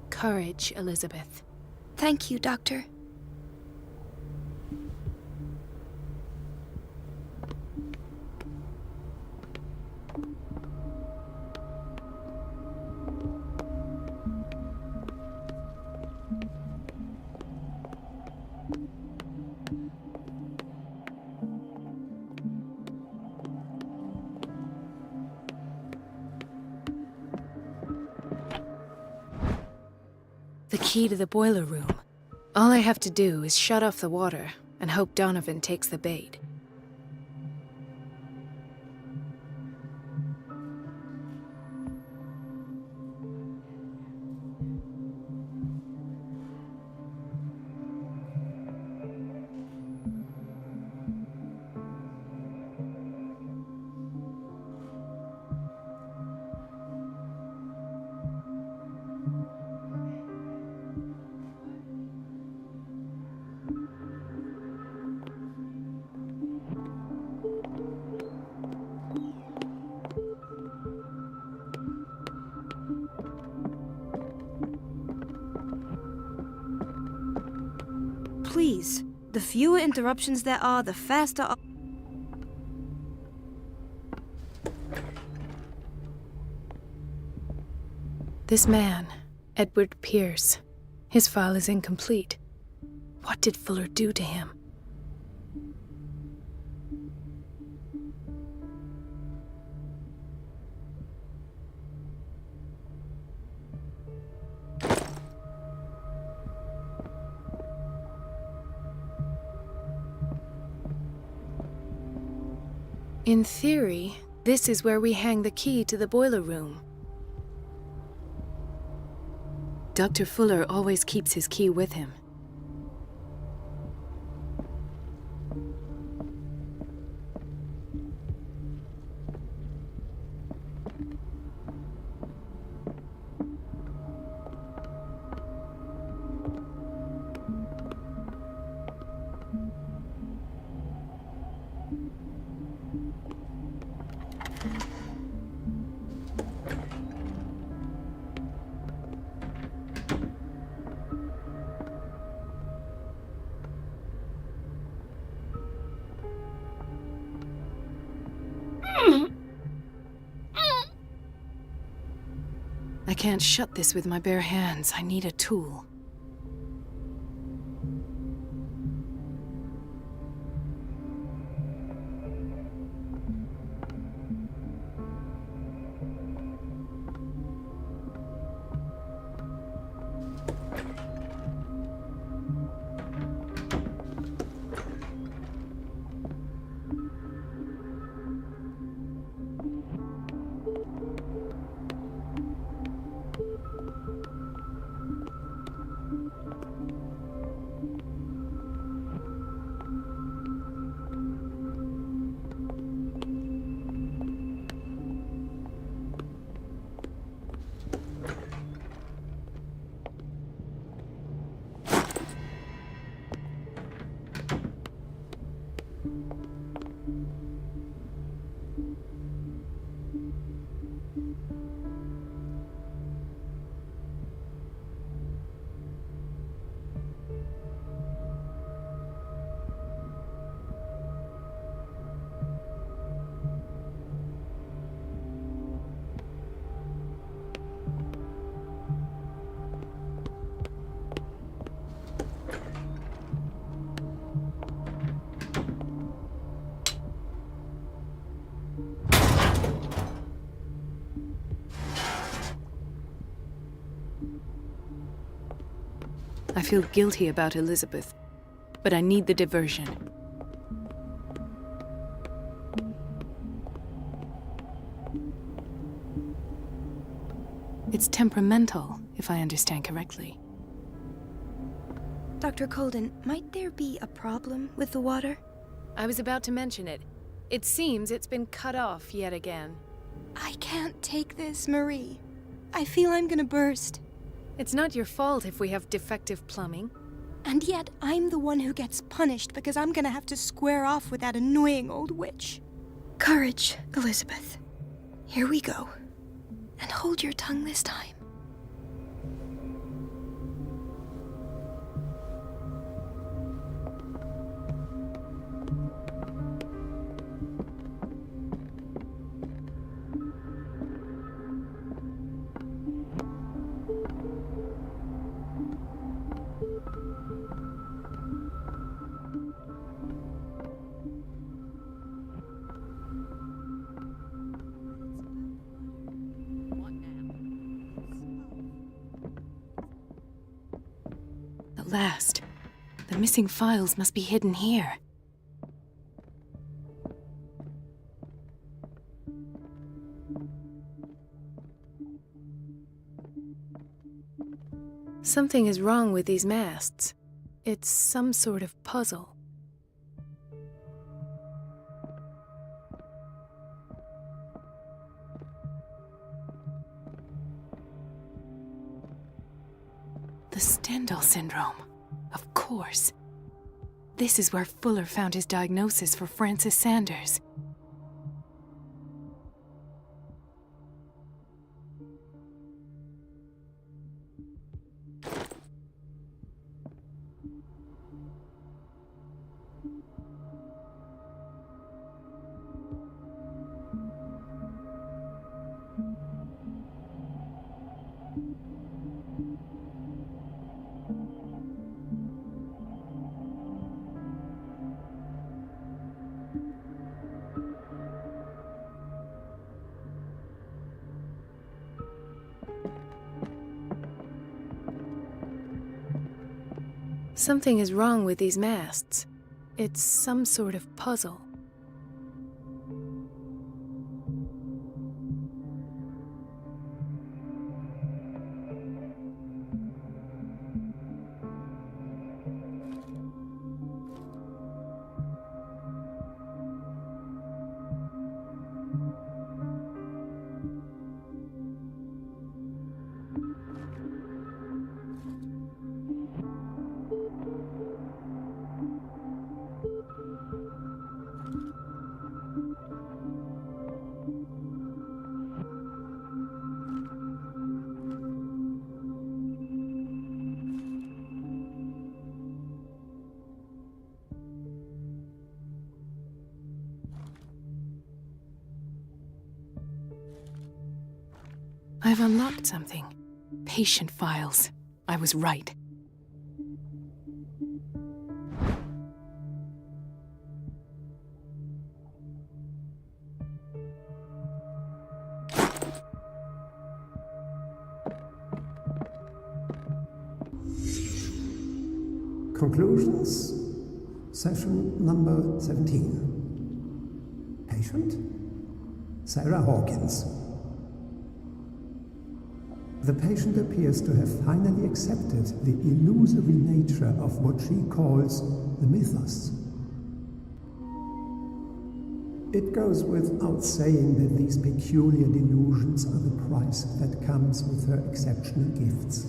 Courage, Elizabeth. Thank you, Doctor. The key to the boiler room. All I have to do is shut off the water and hope Donovan takes the bait. Please, the fewer interruptions there are, the faster. This man, Edward Pierce, his file is incomplete. What did Fuller do to him? In theory, this is where we hang the key to the boiler room. Dr. Fuller always keeps his key with him. I can't shut this with my bare hands. I need a tool. I feel guilty about Elizabeth, but I need the diversion. It's temperamental, if I understand correctly. Dr. Colden, might there be a problem with the water? I was about to mention it. It seems it's been cut off yet again. I can't take this, Marie. I feel I'm gonna burst. It's not your fault if we have defective plumbing. And yet, I'm the one who gets punished because I'm gonna have to square off with that annoying old witch. Courage, Elizabeth. Here we go. And hold your tongue this time. At last. The missing files must be hidden here. Something is wrong with these masts. It's some sort of puzzle. The Stendhal syndrome. Of course. This is where Fuller found his diagnosis for Francis Sanders. Something is wrong with these masts. It's some sort of puzzle. I've unlocked something. Patient files. I was right. Conclusions. Session number 17. Patient? Sarah Hawkins. The patient appears to have finally accepted the illusory nature of what she calls the mythos. It goes without saying that these peculiar delusions are the price that comes with her exceptional gifts.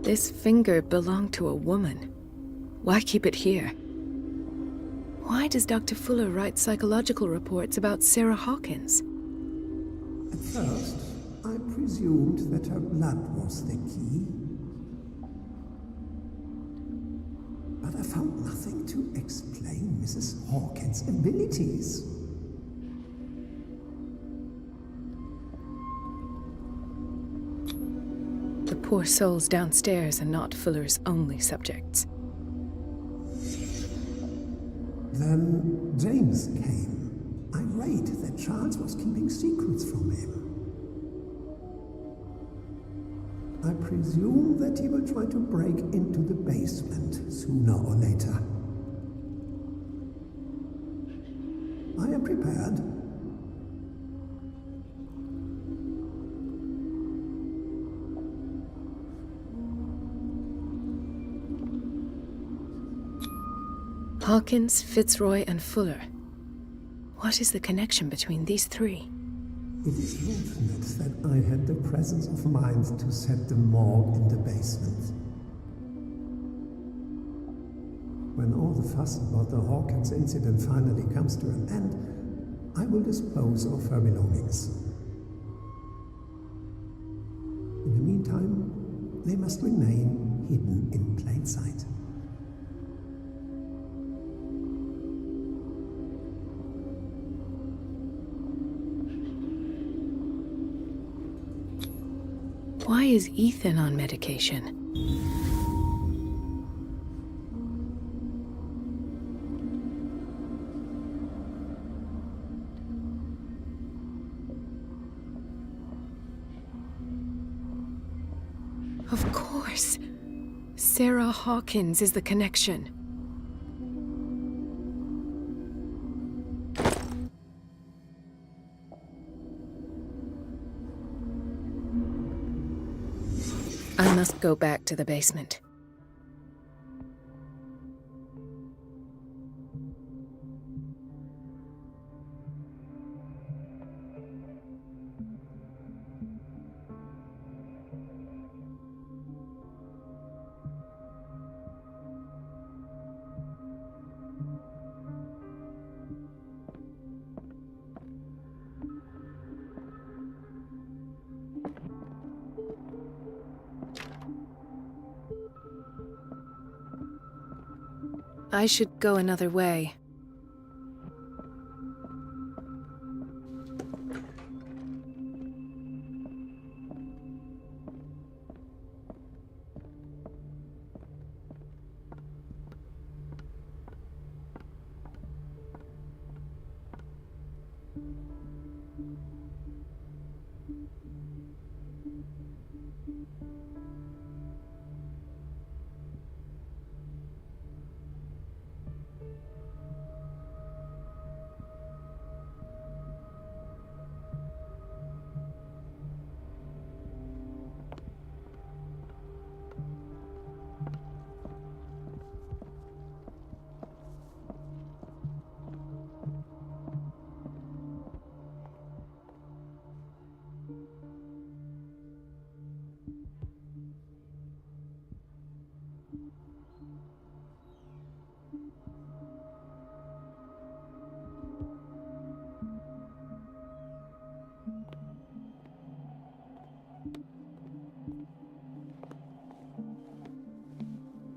This finger belonged to a woman. Why keep it here? Why does Dr. Fuller write psychological reports about Sarah Hawkins? At first, I presumed that her blood was the key. But I found nothing to explain Mrs. Hawkins' abilities. The poor souls downstairs are not Fuller's only subjects. Then James came, irate that Charles was keeping secrets from him. I presume that he will try to break into the basement sooner or later. I am prepared. Hawkins, Fitzroy, and Fuller. What is the connection between these three? It is fortunate that I had the presence of mind to set the morgue in the basement. When all the fuss about the Hawkins incident finally comes to an end, I will dispose of her belongings. In the meantime, they must remain hidden in plain sight. Why is Ethan on medication? Of course. Sarah Hawkins is the connection. I must go back to the basement. I should go another way.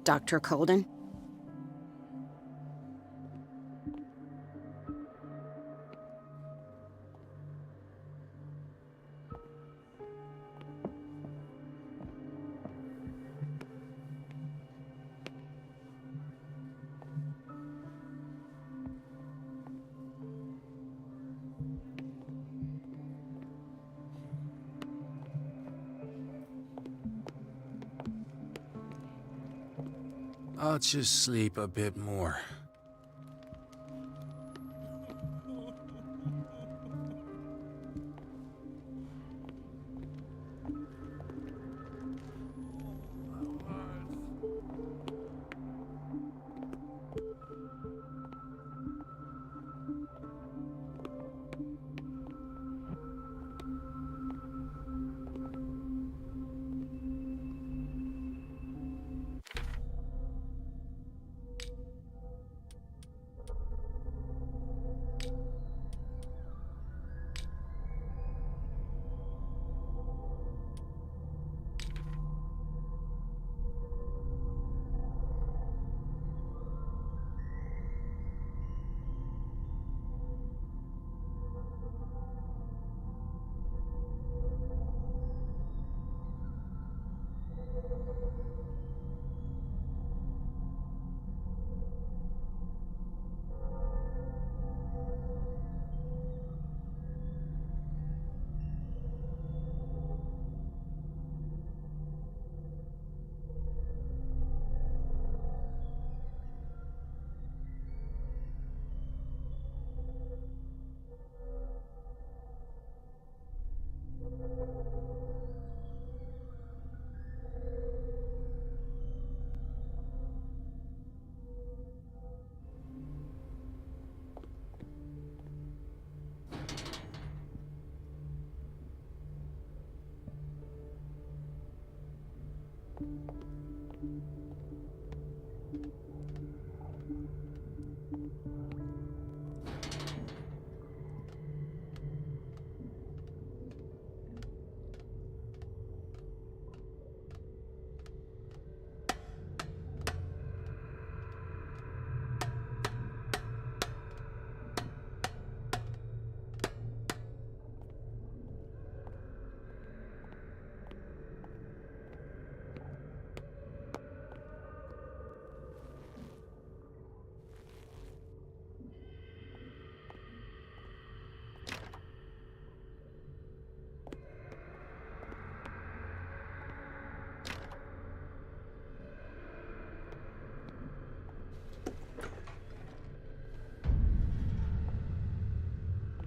Dr. Colden? I'll just sleep a bit more.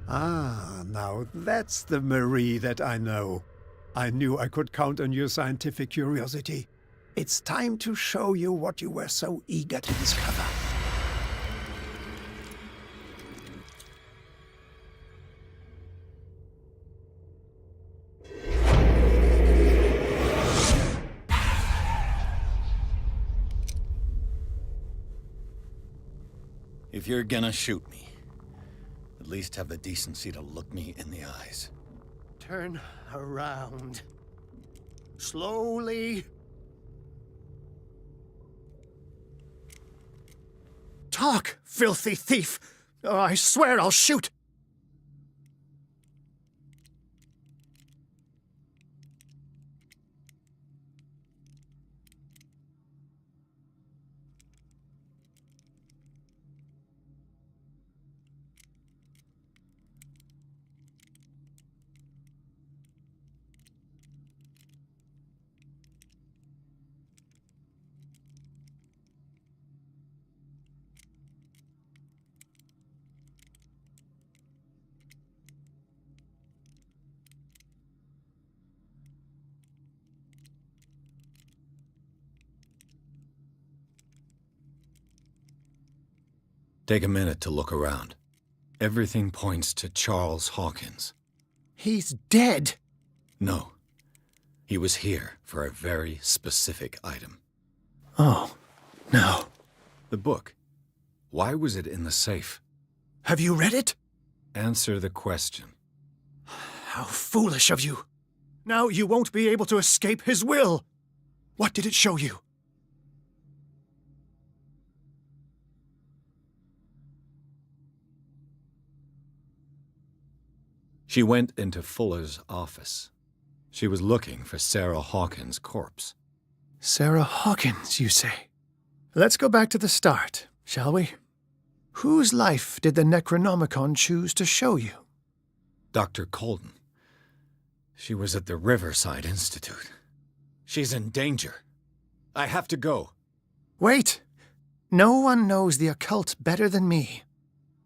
Ah, now that's the Marie that I know. I knew I could count on your scientific curiosity. It's time to show you what you were so eager to discover. If you're gonna shoot me, at least have the decency to look me in the eyes. Turn around. Slowly. Talk, filthy thief! Or I swear I'll shoot! Take a minute to look around. Everything points to Charles Hawkins. He's dead! No. He was here for a very specific item. Oh, no. The book. Why was it in the safe? Have you read it? Answer the question. How foolish of you. Now you won't be able to escape his will. What did it show you? She went into Fuller's office. She was looking for Sarah Hawkins' corpse. Sarah Hawkins, you say? Let's go back to the start, shall we? Whose life did the Necronomicon choose to show you? Dr. Colden. She was at the Riverside Institute. She's in danger. I have to go. Wait! No one knows the occult better than me.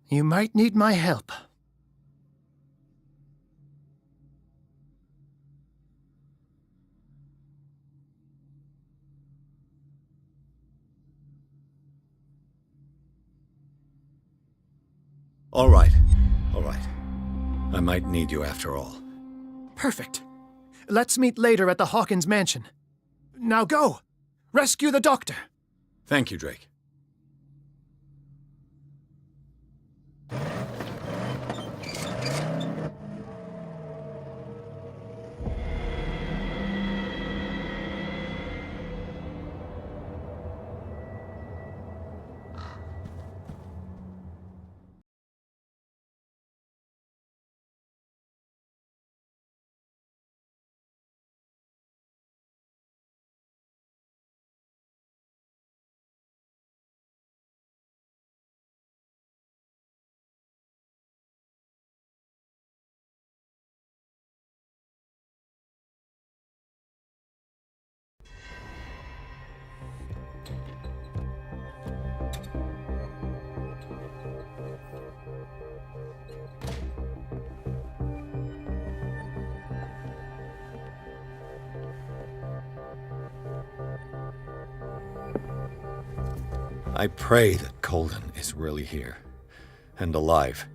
You might need my help. All right. I might need you after all. Perfect. Let's meet later at the Hawkins mansion. Now go! Rescue the doctor! Thank you, Drake. I pray that Colden is really here, and alive.